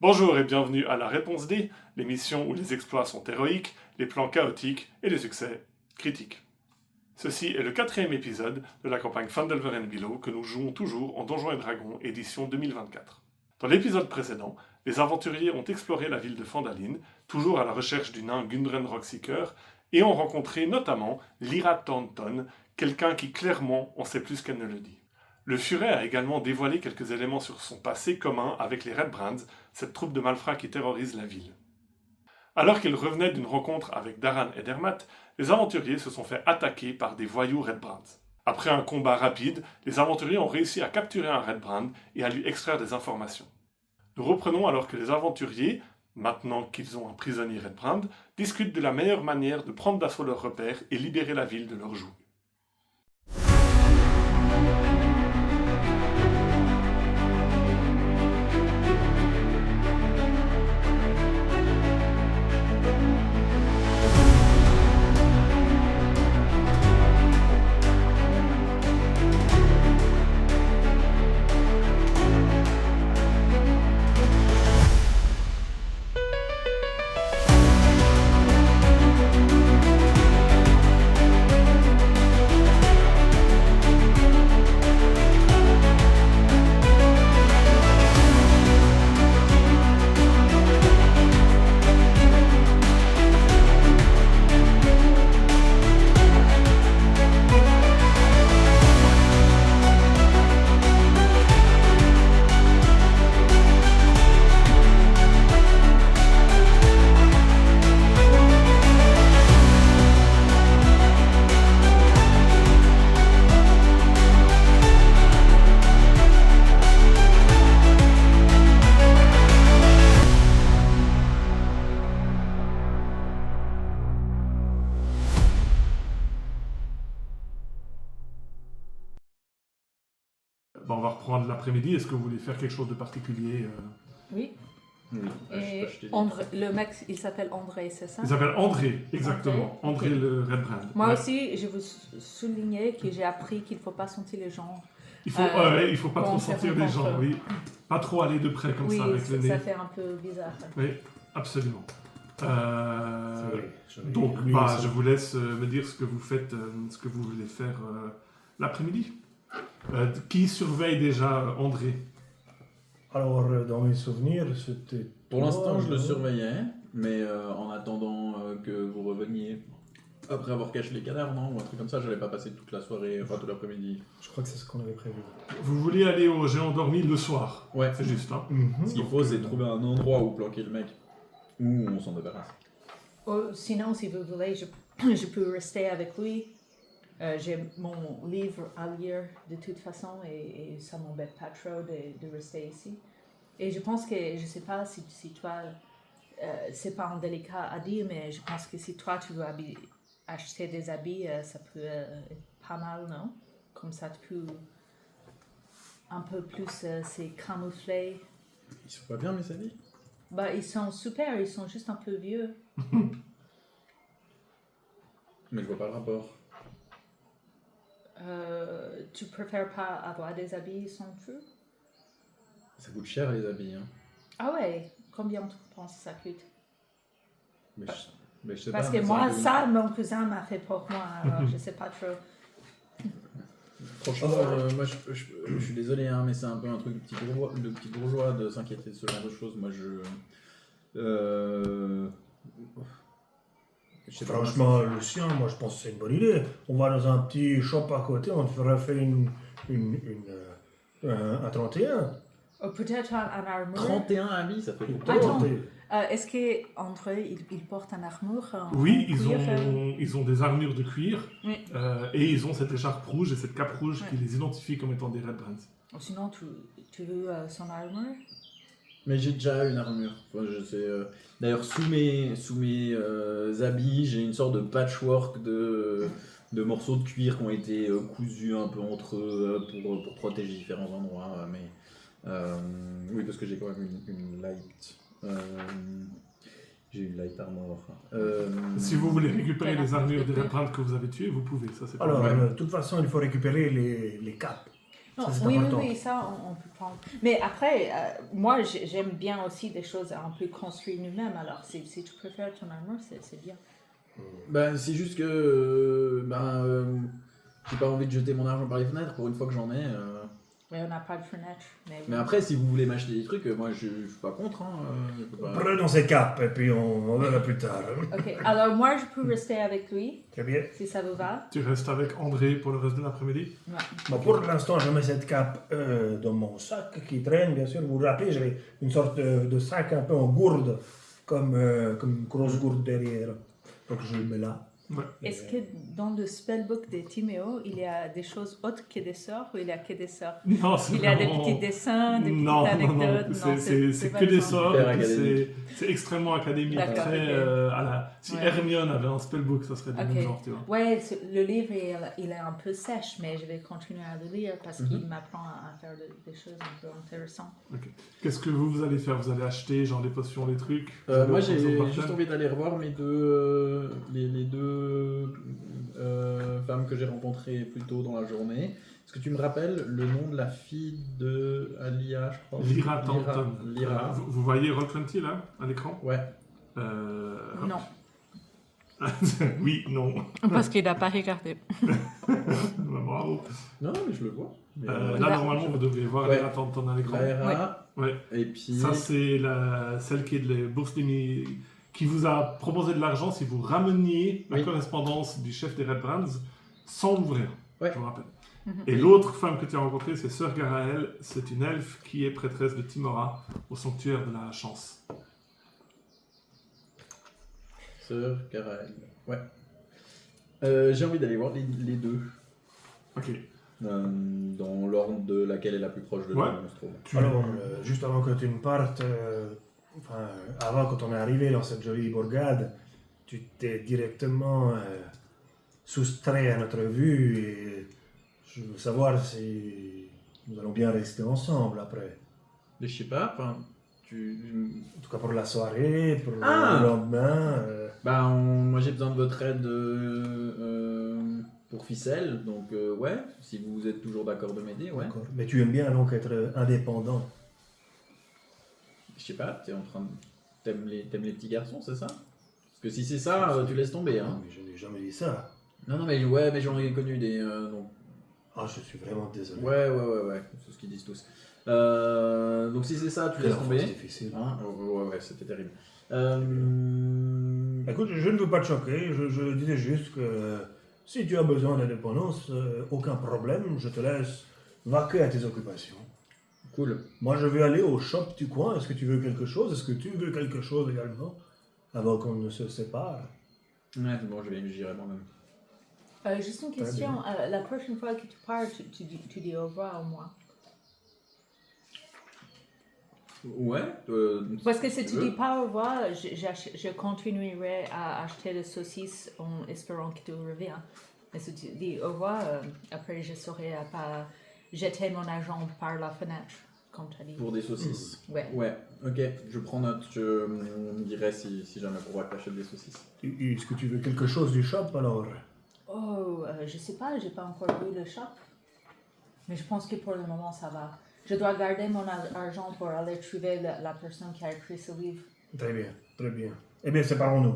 Bonjour et bienvenue à La Réponse D, l'émission où les exploits sont héroïques, les plans chaotiques et les succès critiques. Ceci est le 4e épisode de la campagne Phandelver and Below que nous jouons toujours en Donjons et Dragons édition 2024. Dans l'épisode précédent, les aventuriers ont exploré la ville de Phandalin, toujours à la recherche du nain Gundren Rockseeker, et ont rencontré notamment Lyra Thornton, quelqu'un qui clairement en sait plus qu'elle ne le dit. Le Furet a également dévoilé quelques éléments sur son passé commun avec les Red Brands, cette troupe de malfrats qui terrorise la ville. Alors qu'ils revenaient d'une rencontre avec Daran et Dermat, les aventuriers se sont fait attaquer par des voyous Red Brands. Après un combat rapide, les aventuriers ont réussi à capturer un Red Brand et à lui extraire des informations. Nous reprenons alors que les aventuriers, maintenant qu'ils ont un prisonnier Red Brand, discutent de la meilleure manière de prendre d'assaut leurs repères et libérer la ville de leur joug. Bon, on va reprendre l'après-midi. Est-ce que vous voulez faire quelque chose de particulier Oui. Oui. Et je t'ai dit. le mec, il s'appelle André, c'est ça? Il s'appelle André, exactement. André Ok. le Red Brand. Moi Ouais. aussi, je veux souligner que j'ai appris qu'il ne faut pas sentir les gens. Il faut pas quand trop on se sentir les gens, rencontre. oui. Pas trop aller de près comme Oui, ça avec le nez. ça fait un peu bizarre. Oui, absolument. C'est vrai, Donc, lui, ça- je vous laisse me dire ce que vous faites, ce que vous voulez faire l'après-midi. Qui surveille déjà André? Alors, dans mes souvenirs, c'était... Pour l'instant, je le non surveillais, mais en attendant que vous reveniez, après avoir caché les cadavres, non? Ou un truc comme ça, j'allais pas passer toute la soirée, enfin tout l'après-midi. Je crois que c'est ce qu'on avait prévu. Vous voulez aller au Géant Dormi le soir? Ouais, C'est juste, hein? ce qu'il faut, c'est trouver un endroit où planquer le mec, où on s'en débarrasse. Oh, sinon, si vous voulez, je peux rester avec lui. J'ai mon livre à lire de toute façon et ça m'embête pas trop de rester ici. Et je pense que, je sais pas si toi, c'est pas indélicat à dire, mais je pense que si toi tu veux acheter des habits, ça peut être pas mal, non? Comme ça tu peux un peu plus c'est camouflé. Ils sont pas bien, mes amis? Bah, ils sont super, ils sont juste un peu vieux. Mais je vois pas le rapport. Tu préfères pas avoir des habits sans feu? Ça coûte cher les habits, hein. Ah ouais, combien tu penses que ça coûte? Mais je sais Parce pas, que mais moi, c'est- ça, mon cousin m'a fait pour moi, alors je sais pas trop. Franchement, moi je suis désolé, hein, mais c'est un peu un truc de petit bourgeois de s'inquiéter de ce genre de choses. Moi je sais pas, Franchement, Lucien, moi je pense que c'est une bonne idée. On va dans un petit shop à côté, on te refait un 31. Ou peut-être un armure. 31 habits, ça fait beaucoup. Attends. 31. Est-ce qu'André, il porte un armure en Oui, cuir, ils ont des armures de cuir Oui. et ils ont cette écharpe rouge et cette cape rouge qui Ouais. les identifie comme étant des Red Brands. Ou sinon, tu veux son armure? Mais j'ai déjà une armure. Enfin, je sais, d'ailleurs, sous mes habits, j'ai une sorte de patchwork de morceaux de cuir qui ont été cousus un peu entre eux pour protéger différents endroits. Mais oui, parce que j'ai quand même une light. J'ai une light armor. Si vous voulez récupérer Quelle les armures des armure Red Brands que vous avez tuées, vous pouvez. Ça, c'est pas Alors, grave. de toute façon, il faut récupérer les capes. Non, Ça, c'est oui, important. oui, ça, on peut prendre. Mais après, moi, j'aime bien aussi des choses un peu construites nous-mêmes. Alors, si tu préfères ton armure, c'est bien. Ben, c'est juste que j'ai pas envie de jeter mon argent par les fenêtres pour une fois que j'en ai. Mais on n'a pas de fenêtre. Mais après, si vous voulez m'acheter des trucs, moi je suis pas contre. Hein, je peux pas- Prenons ces capes et puis on verra plus tard. Ok, alors moi, je peux rester avec lui, Très bien. si ça vous va. Tu restes avec André pour le reste de l'après-midi? Ouais. Bon, pour l'instant, je mets cette cape dans mon sac qui traîne, bien sûr. Vous vous rappelez, j'avais une sorte de sac un peu en gourde, comme une grosse gourde derrière. Donc je le mets là. Ouais. Est-ce que dans le spellbook de Timéo, il y a des choses autres que des sorts ou il y a que des sorts? Non, c'est Il y a des vraiment- petits dessins, des Non, petites non, non, anecdotes. c'est pas que des le sorts, Hyper et puis académique. c'est extrêmement académique. D'accord, Très, ok. si Ouais. Hermione avait un spellbook, ça serait du Ok. même genre, tu vois. Ouais, le livre il est un peu sèche, mais je vais continuer à le lire parce qu'il Mhm. m'apprend à faire des choses un peu intéressantes. Qu'est-ce que vous allez faire? Vous allez acheter genre des potions, des trucs? Moi j'ai Vous allez juste envie d'aller revoir mes deux, les deux femmes que j'ai rencontrées plus tôt dans la journée. Est-ce que tu me rappelles le nom de la fille de Alia, je crois? Lyra Thornton. Lyra. Vous voyez Roll20 là, à l'écran? Ouais. Hop. Non, Oui, non. parce qu'il n'a pas regardé. Bah, bravo. Non, mais je le vois. Mais, Là, normalement, vous devez voir Ouais. Lyra Thornton à l'écran. Lyra. Ouais. Et puis. Ça, c'est celle qui est de la bourse qui vous a proposé de l'argent si vous rameniez la Oui. correspondance du chef des Red Brands sans l'ouvrir. Ouais. Je vous rappelle. Mhm. Et l'autre femme que tu as rencontrée, c'est Sœur Garaël. C'est une elfe qui est prêtresse de Timora au sanctuaire de la chance. Sœur Caraël. Ouais. J'ai envie d'aller voir les deux. Ok. Dans l'ordre de laquelle est la plus proche de Ouais. nous, on se trouve. Alors, juste avant que tu ne partes, avant quand on est arrivé dans cette jolie bourgade, tu t'es directement soustrait à notre vue et je veux savoir si nous allons bien rester ensemble après. Mais je sais pas, enfin, En tout cas pour la soirée, pour Ah le lendemain. moi j'ai besoin de votre aide pour ficelle, donc ouais, si vous êtes toujours d'accord de m'aider, ouais. D'accord. Mais tu aimes bien donc être indépendant. Je sais pas, t'es en train de... T'aimes les petits garçons, c'est ça? Parce que si c'est ça, tu laisses tomber, Non, hein. mais je n'ai jamais dit ça. Non, mais ouais, mais j'en ai connu des... donc... Ah, je suis vraiment désolé. Ouais, c'est ce qu'ils disent tous. Donc si c'est ça, tu Quelle laisses tomber. enfance difficile. Hein, ouais, c'était terrible. Écoute, je ne veux pas te choquer, je disais juste que si tu as besoin d'indépendance, aucun problème, je te laisse vaquer à tes occupations. Cool. Moi, je vais aller au shop du coin. Est-ce que tu veux quelque chose? Est-ce que tu veux quelque chose également? Avant qu'on ne se sépare. Ouais, bon, j'irai moi-même. Juste une question, la prochaine fois que tu parles, tu dis au revoir au moins. Ouais. Parce que si tu tu veux. dis pas au revoir, je continuerai à acheter des saucisses en espérant que tu reviens. Mais si tu dis au revoir, après je saurai à pas jeter mon argent par la fenêtre, comme tu as dit. Pour des saucisses. Ouais. Ouais, ok, je prends note, je me dirai si jamais pour voir que t'achètes des saucisses. Est-ce que tu veux quelque chose du shop alors? Oh, je sais pas, j'ai pas encore vu le shop. Mais je pense que pour le moment ça va. Je dois garder mon argent pour aller trouver la personne qui a écrit ce livre. Très bien, très bien. Eh bien, séparons-nous.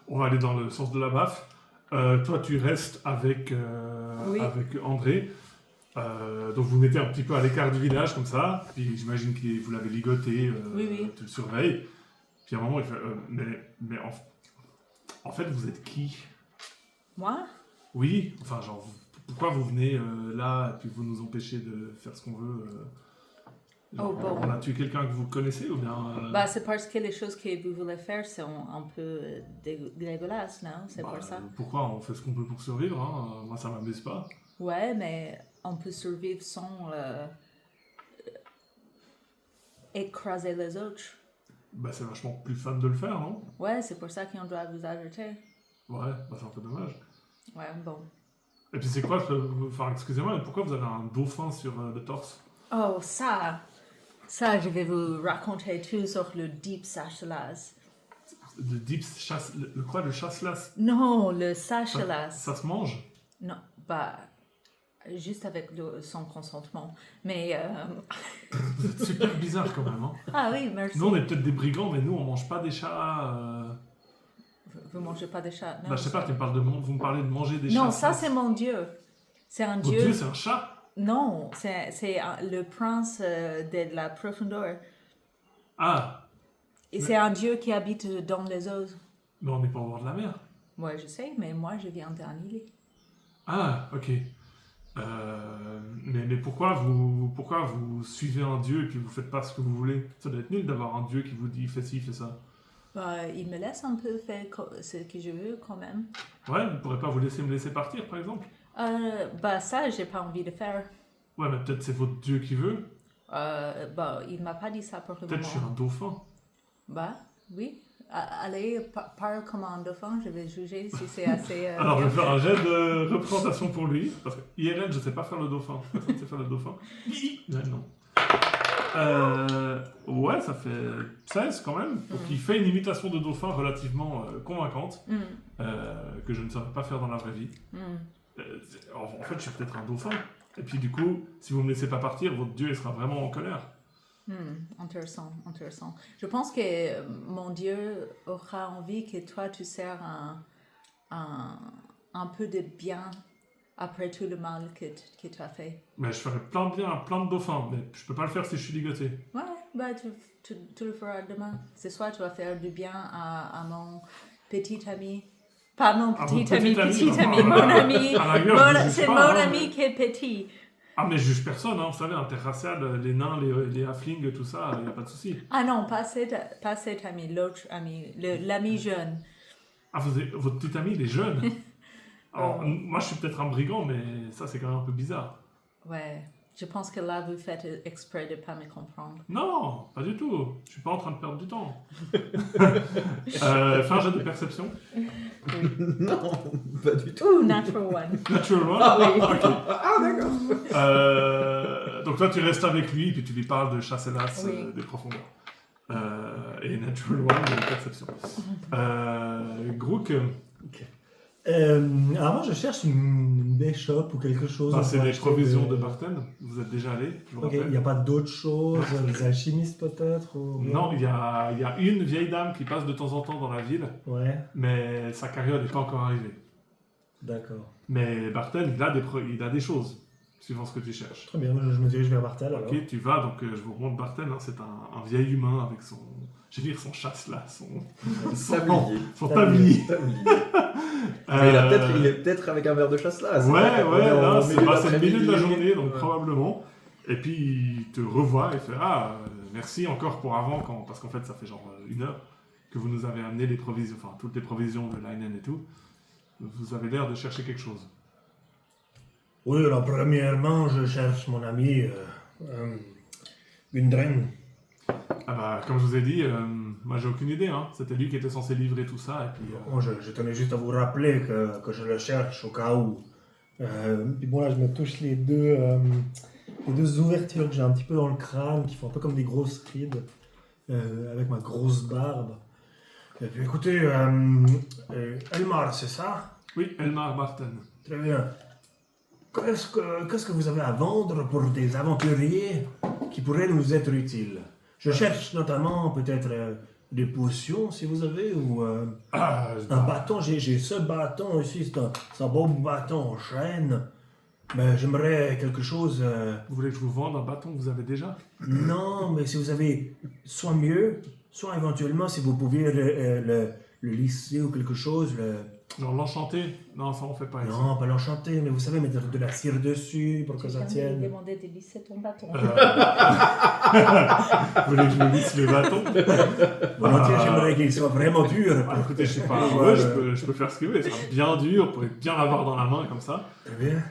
On va aller dans le sens de la baffe. Toi, tu restes avec, Oui. avec André. Donc vous mettez un petit peu à l'écart du village comme ça. Puis j'imagine que vous l'avez ligoté. Oui. Tu le surveilles. Puis à un moment, il fait mais en fait, vous êtes qui? Moi? Oui, enfin, genre, pourquoi vous venez là et puis vous nous empêchez de faire ce qu'on veut genre, Oh, bon. On a tué quelqu'un que vous connaissez ou bien Bah, c'est parce que les choses que vous voulez faire sont un peu dégueulasses, non? C'est pour ça. Pourquoi on fait ce qu'on peut pour survivre hein. Moi, ça m'amuse pas. Ouais, mais on peut survivre sans écraser les autres. Bah, c'est vachement plus fun de le faire, non? Ouais, c'est pour ça qu'on doit vous alerter. Ouais, bah, c'est un peu dommage. Ouais, bon. Et puis c'est quoi, enfin excusez-moi, mais pourquoi vous avez un dauphin sur le torse? Oh, ça, je vais vous raconter tout sur le Deep Sachelas. Le deep chasse, le chasse-las? Non, le Ça Sachelas. se mange? Non, bah, Juste avec son consentement. Mais... Vous êtes super bizarre quand même. Hein. Ah oui, merci. Nous, on est peut-être des brigands, mais nous, on mange pas des chats. Vous mangez pas des chats? Non, Bah, je sais pas, vous me parlez de manger des chats. non, ça c'est mon dieu. C'est un Votre dieu. dieu, c'est un chat? Non, c'est le prince de la profondeur. Ah, Et c'est un dieu qui habite dans les eaux. mais on n'est pas au bord de la mer. Ouais, je sais, mais moi je viens d'un île. Ah, ok. Mais pourquoi vous suivez un dieu et puis vous faites pas ce que vous voulez? Ça doit être nul d'avoir un dieu qui vous dit fais ci, fais ça. Bah, il me laisse un peu faire ce que je veux quand même. Ouais, vous pourrez pas vous laisser me laisser partir, par exemple? Bah ça, j'ai pas envie de faire. Ouais, mais peut-être c'est votre dieu qui veut. Bah, il m'a pas dit ça pour le Peut-être je suis moment. un dauphin. Bah, oui. Allez, parle comme un dauphin, je vais juger si c'est assez... Alors, je bien. vais faire un jet de représentation pour lui. Parce que IRL, je sais pas faire le dauphin. Personne sait faire le dauphin. Ouais, non. Ouais, ça fait 16 quand même. Donc, il fait une imitation de dauphin relativement convaincante. Que je ne saurais pas faire dans la vraie vie. En fait, je suis peut-être un dauphin. Et puis, du coup, si vous me laissez pas partir, votre dieu il sera vraiment en colère. Intéressant, intéressant. Je pense que mon Dieu aura envie que toi tu sers un peu de bien après tout le mal que tu as fait. Mais je ferai plein de bien à plein de dauphins. Mais je peux pas le faire si je suis ligoté. Ouais, bah tu le feras demain. Ce soir, tu vas faire du bien à mon petit ami. Pas mon Ah, petit votre ami, petit ami, petit non. ami, mon ami. À la rigueur, je juge C'est pas, mon hein. ami qui est petit. Ah, mais je juge personne, hein. Vous savez, interracial, les nains, les halflings, tout ça, il n'y a pas de souci. Ah non, pas cet ami, l'autre ami, l'ami jeune. Ah, votre petit ami, il est jeune. Alors, moi, je suis peut-être un brigand, mais ça, c'est quand même un peu bizarre. Ouais, je pense que là, vous faites exprès de ne pas me comprendre. Non, pas du tout. Je suis pas en train de perdre du temps. Fais un jet de perception. Non, pas du tout. Ouh, natural one. Natural one. Ok. Ah, d'accord. Donc toi, tu restes avec lui, puis tu lui parles de Chasselas Oui. des profondeurs. Et Natural one de perception. Grook, Alors moi je cherche une échoppe ou quelque chose. c'est pour des acheter provisions de Barten. Vous êtes déjà allé, je vous Ok, il rappelle. n'y a pas d'autres choses, des alchimistes peut-être ou... Non, il y a une vieille dame qui passe de temps en temps dans la ville, Ouais, mais sa carriole n'est pas encore arrivée. d'accord. Mais Barten, il a des choses, suivant ce que tu cherches. Très bien, je me dirige vers Bartel alors. Ok, tu vas, donc je vous remonte Barten, hein, c'est un vieil humain avec son... Je vais dire son chasse-là, son tablier. Mais il est peut-être avec un verre de chasse là. Ouais, là, c'est le milieu de la d'après-midi. journée, donc Ouais. probablement. Et puis il te revoit et fait merci encore pour avant, parce qu'en fait ça fait genre 1 heure que vous nous avez amené les provisions, enfin toutes les provisions de Leinen et tout. Vous avez l'air de chercher quelque chose. Oui, alors premièrement, je cherche mon ami Gundren. Ah bah comme je vous ai dit, moi j'ai aucune idée, hein. C'était lui qui était censé livrer tout ça et puis... Bon, je tenais juste à vous rappeler que je le cherche au cas où. Puis bon, là, je me touche les deux ouvertures que j'ai un petit peu dans le crâne, qui font un peu comme des grosses rides, avec ma grosse barbe. Et puis écoutez, Elmar, c'est ça? Oui, Elmar Barten. Très bien. Qu'est-ce que vous avez à vendre pour des aventuriers qui pourraient nous être utiles? Je cherche notamment peut-être des potions, si vous avez, ou un bâton. J'ai ce bâton ici, c'est un beau bâton en chêne. Mais j'aimerais quelque chose... Vous voulez que je vous vende un bâton que vous avez déjà? Non, mais si vous avez soit mieux, soit éventuellement si vous pouviez le lisser ou quelque chose. Non, l'enchanté? Non, ça on fait pas ici. Non, pas l'enchanter, mais vous savez, mettre de la cire dessus pour que ça J'ai tienne. demandé de lisser ton bâton. Vous voulez que je me lisse les bâtons? Volontiers, j'aimerais qu'il soit vraiment dur. Ah, écoutez, je sais pas, Ouais, je peux faire ce que vous voulez, ça sera bien dur, pour bien l'avoir dans la main comme ça. Très bien.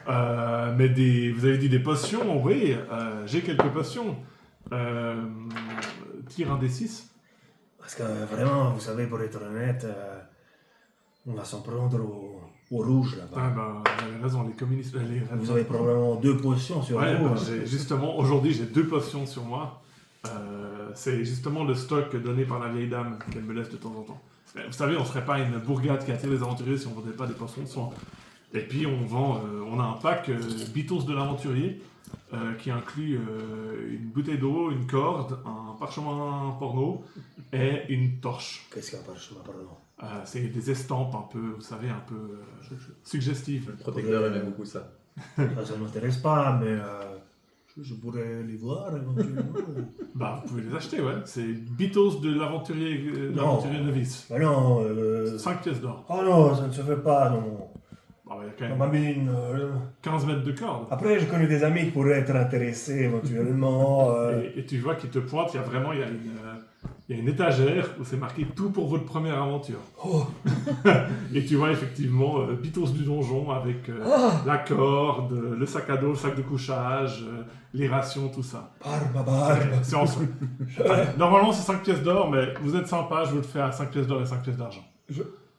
Mais vous avez dit des potions, oui, j'ai quelques potions. Tire un des 6. Parce que vraiment, vous savez, pour être honnête, on va s'en prendre au rouge là-bas. Ah bah, vous avez raison, les communistes... Vous avez probablement 2 potions sur Ouais, vous. bah, hein. justement, aujourd'hui, j'ai 2 potions sur moi. C'est justement le stock donné par la vieille dame qu'elle me laisse de temps en temps. Mais vous savez, on serait pas une bourgade qui attire les aventuriers si on vendait pas des potions de soin. Et puis on a un pack Beatles de l'aventurier qui inclut une bouteille d'eau, une corde, un parchemin porno et une torche. Qu'est-ce qu'il y a par chemin, pardon? C'est des estampes un peu, vous savez, un peu suggestives. Le protecteur aimait beaucoup ça. Ça ne m'intéresse pas, mais je pourrais les voir éventuellement. Bah, vous pouvez les acheter, ouais. C'est Beatles de l'aventurier novice. Bah non, 5 pièces d'or. oh non, ça ne se fait pas, non. Bah, il y a quand Non, même ma mine, 15 mètres de corde. Après, je connais des amis qui pourraient être intéressés éventuellement. Et tu vois qu'il te pointe, il y a une étagère où c'est marqué tout pour votre première aventure. Oh, Et tu vois effectivement Beatles du donjon avec la corde, le sac à dos, le sac de couchage, les rations, tout ça. barbe. C'est en dessous. Normalement c'est 5 pièces d'or, mais vous êtes sympa, je vous le fais à 5 pièces d'or et 5 pièces d'argent.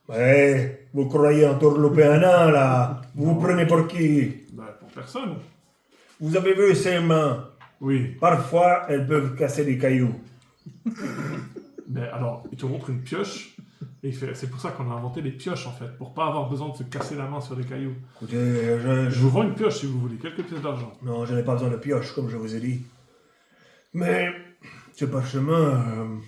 Ouais, vous croyez entourlouper un nain, là? Vous vous prenez pour qui? Bah, pour personne. Vous avez vu ses mains? Oui. Parfois, elles peuvent casser des cailloux. Mais alors, il te montre une pioche. Et il fait, c'est pour ça qu'on a inventé les pioches en fait, pour pas avoir besoin de se casser la main sur des cailloux. Écoutez, Je vous vends une pioche si vous voulez, quelques pièces d'argent. Non, je n'ai pas besoin de pioche, comme je vous ai dit. Mais, ce parchemin...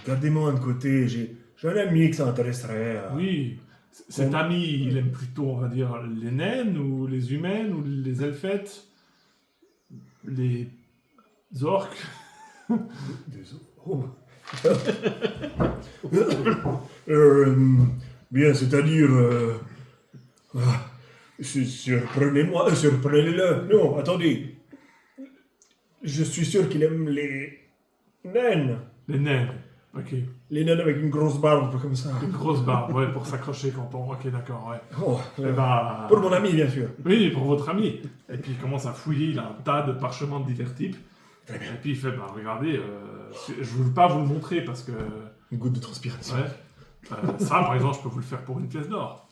Gardez-moi de côté, j'ai un ami qui s'intéresserait. Oui, cet ami, il aime plutôt, on va dire, les naines, ou les humaines, ou les elfettes, les orques. Oh. Bien, c'est-à-dire... surprenez-moi, surprenez-le. Non, attendez. Je suis sûr qu'il aime les naines. Les naines, ok. Les naines avec une grosse barbe comme ça. Une grosse barbe, ouais, pour s'accrocher quand on... Ok, d'accord, ouais. Oh, Eh ben, pour mon ami, bien sûr. Oui, pour votre ami. Et puis il commence à fouiller, il a un tas de parchemins de divers types. Très bien. Et puis il fait, bah regardez, je ne veux pas vous le montrer parce que... Une goutte de transpiration. Ouais. Ça, par exemple, je peux vous le faire pour une pièce d'or.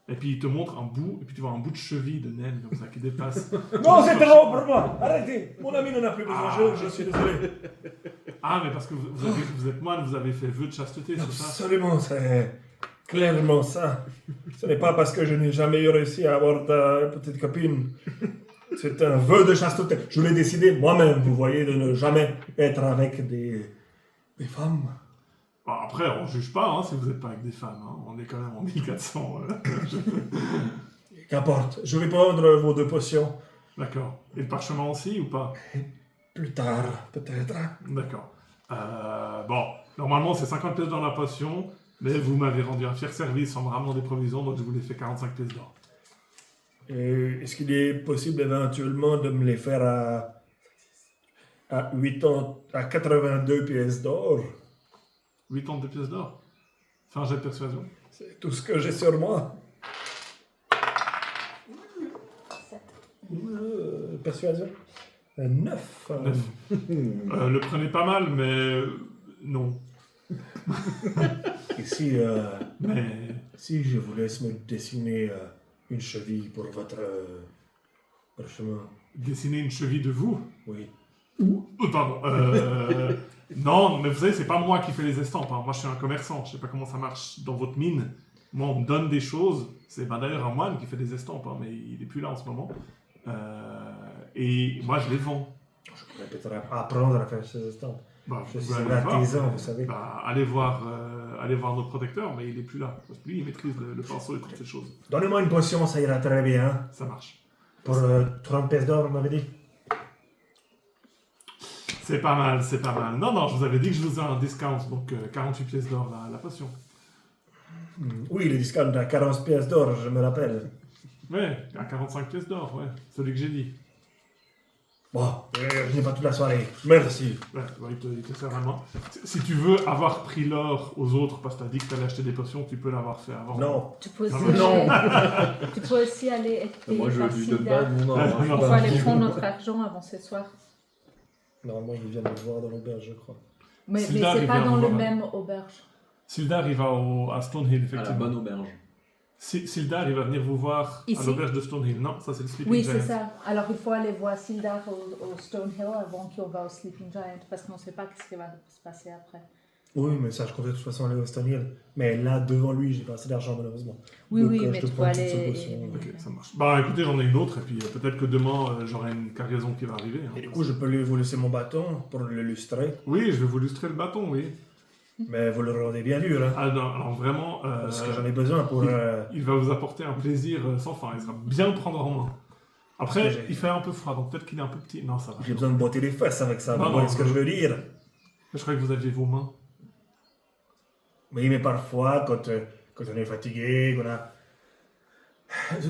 Et puis il te montre un bout, et puis tu vois un bout de cheville de naine comme ça qui dépasse. Non, c'est trop pour moi. Arrêtez. Mon ami n'en a plus besoin. Ah. Je suis désolé. Ah, mais parce que vous êtes moine, vous avez fait vœu de chasteté, c'est ça? Absolument, c'est clairement ça. Ce n'est pas parce que je n'ai jamais eu réussi à avoir ta petite copine. C'est un vœu de chasteté. Je l'ai décidé moi-même, vous voyez, de ne jamais être avec des femmes. Bon, après, on ne juge pas hein, si vous n'êtes pas avec des femmes. Hein. On est quand même en 1400. Qu'importe. Je vais prendre vos 2 potions. D'accord. Et le parchemin aussi ou pas? Plus tard, peut-être. D'accord. Bon, normalement c'est 50 pièces dans la potion, mais vous m'avez rendu un fier service en me ramenant des provisions, donc je vous les fais 45 pièces d'or. Et est-ce qu'il est possible éventuellement de me les faire à 82 pièces d'or? 82 pièces d'or? Fais un jet de persuasion. C'est tout ce que j'ai sur moi. Persuasion. 9. 9. Le prenez pas mal, mais non. Et si, Mais si je vous laisse me dessiner une cheville pour votre parchemin? dessiner une cheville de vous? Oui. Pardon. Non, mais vous savez, c'est pas moi qui fais les estampes. Hein. Moi, je suis un commerçant. Je sais pas comment ça marche dans votre mine. Moi, on me donne des choses. C'est d'ailleurs un moine qui fait des estampes, hein, mais il est plus là en ce moment. Et moi, je les vends. Je pourrais peut-être apprendre à faire ces estampes. Bah, Je vous suis pouvez un aller voir. artisan, vous savez. Bah, allez voir notre protecteur, mais il est plus là. Parce que lui, il maîtrise le pinceau et toutes ces choses. Donnez-moi une potion, ça ira très bien. Ça marche. Pour 30 pièces d'or, vous m'avez dit? C'est pas mal, c'est pas mal. Non, je vous avais dit que je vous ai un discount, donc 48 pièces d'or la potion. Oui, le discount à 40 pièces d'or, je me rappelle. Ouais, à 45 pièces d'or, ouais. Celui que j'ai dit. Bon, je n'ai pas toute la soirée. Merci. Ouais, il te sert vraiment. Si tu veux avoir pris l'or aux autres parce que t'as dit que t'allais acheter des potions, tu peux l'avoir fait avant. Non. Tu peux aussi, Non. tu peux aussi aller être Moi, je par lui donne Sildar. pas mon nom. hein. Ouais, Il faut aller prendre notre argent avant ce soir. Normalement, ils viennent me voir dans l'auberge, je crois. Mais Sildar, c'est il pas vient dans nous le voir. même auberge. Sildar, il va à Stonehill, À la effectivement. bonne auberge. Sildar, il va venir vous voir à Ici l'auberge de Stonehill. Non, ça c'est le Sleeping Oui, Giant. c'est ça. Alors il faut aller voir Sildar au Stonehill avant qu'on va au Sleeping Giant parce qu'on ne sait pas ce qui va se passer après. Oui, mais ça, je comptais de toute façon aller au Stoniel. Mais là, devant lui, j'ai pas assez d'argent, malheureusement. Oui, Donc, oui, je mais te tu peux prends une petite aller. solution. Ok, ça marche. Bah écoutez, j'en ai une autre, et puis peut-être que demain, j'aurai une cargaison qui va arriver. Hein. Et du coup, je peux vous laisser mon bâton pour l'illustrer. Oui, je vais vous illustrer le bâton, oui. Mais vous le rendez bien dur, hein. Ah non, alors vraiment, Parce que j'en ai besoin pour... il va vous apporter un plaisir sans fin, il sera bien le prendre en main. Après, Parce que j'ai- il fait un peu froid, donc peut-être qu'il est un peu petit. Non, ça va. J'ai besoin de botter les fesses avec ça. Non, Vous non, voyez ce que je veux dire? Je croyais que vous aviez vos mains. Oui, mais parfois, quand on est fatigué, qu'on a...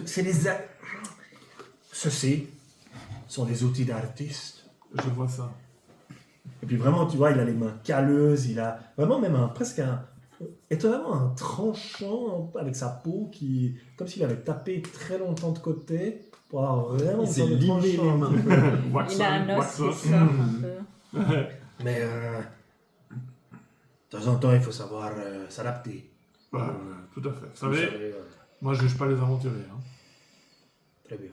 C'est des... Ceci sont des outils d'artiste. Je vois ça. Et puis vraiment, tu vois, il a les mains calleuses, il a vraiment même presque un... étonnamment un tranchant avec sa peau qui... comme s'il avait tapé très longtemps de côté pour avoir vraiment Il une s'est sorte de limé les tranchant. mains. Il a un os Waxon. qui sort un peu. Mais de temps en temps, il faut savoir s'adapter. Bah, tout à fait. Vous Vous savez, savez, moi je juge pas les aventuriers. Hein. très bien.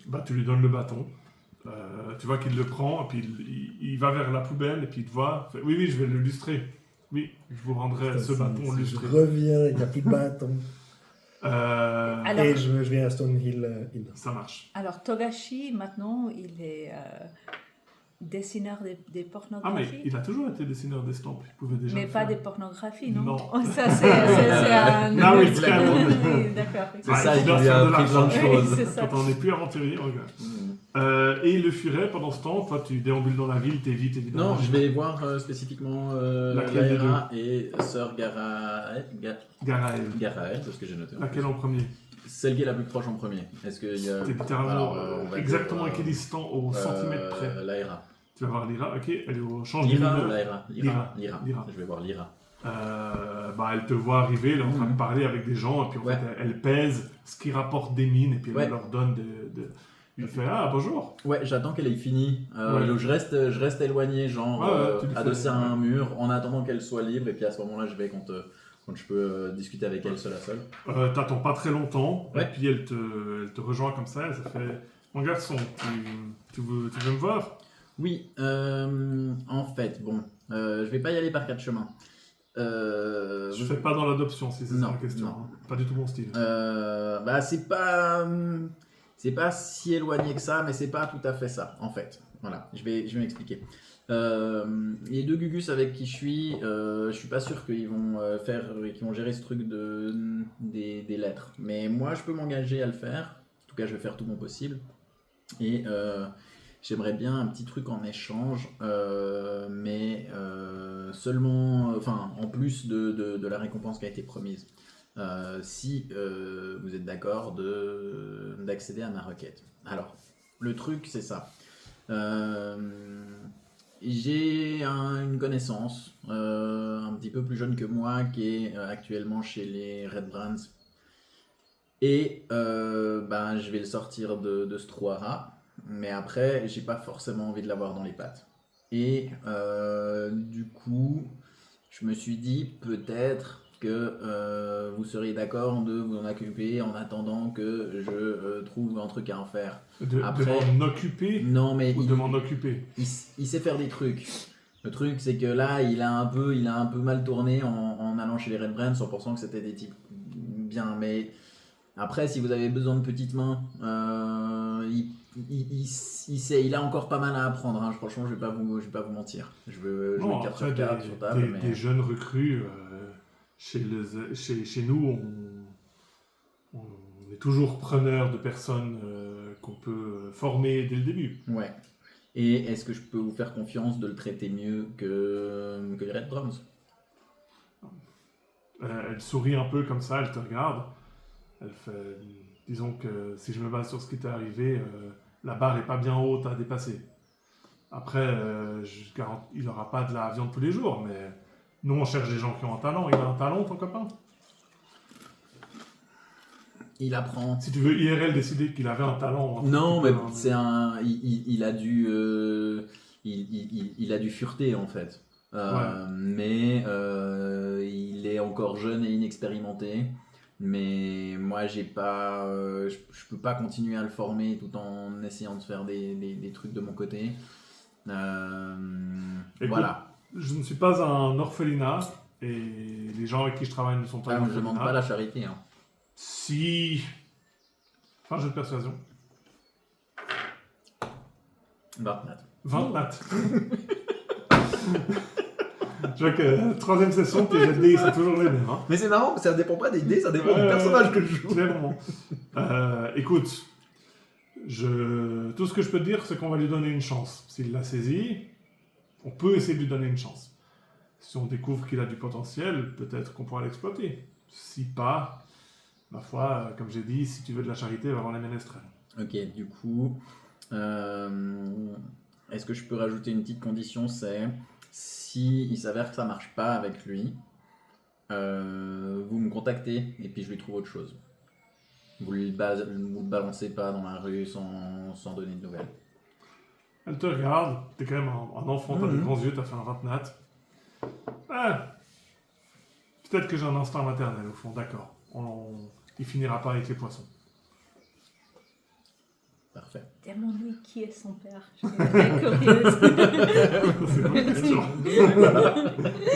Bah, tu lui donnes le bâton. Tu vois qu'il le prend, et puis il va vers la poubelle, et puis il te voit. Il fait, oui, oui, je vais le lustrer. Oui, je vous rendrai ce bâton Je lustré. reviens, il n'y a plus de bâton. Alors- Et je viens à Stonehill Inn. Ça marche. Alors, Togashi, maintenant, il est dessineur des Ah, mais pornographies. il a toujours été dessineur d'estampes. Il pouvait déjà Mais le pas faire. des pornographies, non? Non. Oh, ça, c'est un... Now it's Oui, canon. d'accord. C'est ça, il il doit lui a faire de appris plein de l'argent. Oui, choses. c'est ça. Quand on n'est plus aventurier, regarde. Mm. Et le furet, pendant ce temps, toi tu déambules dans la ville, t'évites évidemment. Non, je vais voir spécifiquement Laquelle des Laira et Sœur Garaël, Garaël. Garaël, parce que j'ai noté. Laquelle en premier? Celle qui est la plus proche en premier. Est-ce qu'il y a... T'es littéralement Alors, on va exactement dire, équidistant au centimètre près. Laira. Tu vas voir Lyra, ok, elle est au change de Lyra lumière. ou Laira? Lyra. Je vais voir Lyra. Bah, elle te voit arriver, elle est en train de parler avec des gens, et puis en Ouais. fait, elle pèse ce qui rapporte des mines, et puis Ouais. elle leur donne Il fait ah bonjour. Ouais, j'attends qu'elle ait fini. Ouais. Donc je reste éloigné, genre Ouais, tu le fais. adossé à un mur, en attendant qu'elle soit libre. Et puis à ce moment-là, je vais quand je peux discuter avec elle seule à seule. T'attends pas très longtemps, Ouais. et puis elle te rejoint comme ça, elle se fait mon garçon, tu veux me voir? Oui, en fait, bon, je vais pas y aller par quatre chemins. Je fais pas dans l'adoption si c'est ça Non, la question. non. Hein. Pas du tout mon style. Bah c'est pas si éloigné que ça, mais c'est pas tout à fait ça, en fait. Voilà, je vais m'expliquer. Les deux Gugus avec qui je suis pas sûr qu'ils vont qu'ils vont gérer ce truc des lettres. Mais moi, je peux m'engager à le faire. En tout cas, je vais faire tout mon possible. Et j'aimerais bien un petit truc en échange, mais seulement, enfin, en plus de la récompense qui a été promise. Si vous êtes d'accord d'accéder à ma requête. Alors, le truc, c'est ça. J'ai une connaissance un petit peu plus jeune que moi qui est actuellement chez les Red Brands. Et je vais le sortir de ce trou-à-rats. Mais après, j'ai pas forcément envie de l'avoir dans les pattes. Et du coup, je me suis dit peut-être que vous seriez d'accord de vous en occuper en attendant que je trouve un truc à en faire. Après- De m'en occuper Non, mais ou de m'en occuper? il sait faire des trucs. Le truc, c'est que là, il a un peu mal tourné en allant chez les Red Brands en pensant que c'était des types bien. Mais après, si vous avez besoin de petites mains, il sait, il a encore pas mal à apprendre. Hein. Franchement, je vais pas vous mentir. Je veux jouer Non, carte après, sur carte sur table. mais... des jeunes recrues, chez nous, on est toujours preneur de personnes qu'on peut former dès le début. Ouais. Et est-ce que je peux vous faire confiance de le traiter mieux que les Red Drums? Elle sourit un peu comme ça, elle te regarde. Elle fait, disons que si je me base sur ce qui t'est arrivé, la barre est pas bien haute à dépasser. Après, il n'aura pas de la viande tous les jours, mais nous on cherche des gens qui ont un talent. Il a un talent, ton copain? Il apprend. Si tu veux IRL décider qu'il avait un talent. Non, mais Hein, c'est un. Il a dû. Il a dû fureter en fait. Mais il est encore jeune et inexpérimenté. Mais moi, j'ai pas. Je peux pas continuer à le former tout en essayant de faire des trucs de mon côté. Écoute, Voilà. Je ne suis pas un orphelinat. Et les gens avec qui je travaille ne sont pas... Je demande pas la charité. Hein. Si... Enfin, jeu de persuasion. 20 nat. 20 nat. Je vois que troisième session, tes jets de dés, ils sont toujours les mêmes. Hein. Mais c'est marrant, ça dépend pas des dés, ça dépend du personnage que je joue. Clairement. Écoute, tout ce que je peux te dire, c'est qu'on va lui donner une chance. S'il l'a saisi, on peut essayer de lui donner une chance. Si on découvre qu'il a du potentiel, peut-être qu'on pourra l'exploiter. Si pas, ma foi, comme j'ai dit, si tu veux de la charité, va voir les ménestrels. Ok, du coup, est-ce que je peux rajouter une petite condition, c'est si il s'avère que ça marche pas avec lui, vous me contactez et puis je lui trouve autre chose. Vous le balancez pas dans la rue sans donner de nouvelles. Elle te regarde, t'es quand même un enfant, t'as des grands yeux, t'as fait un 20 nat. Ah, peut-être que j'ai un instinct maternel au fond, d'accord. Il finira pas avec les poissons. Parfait. Demande-lui qui est son père. Je suis très curieuse. C'est une bonne question.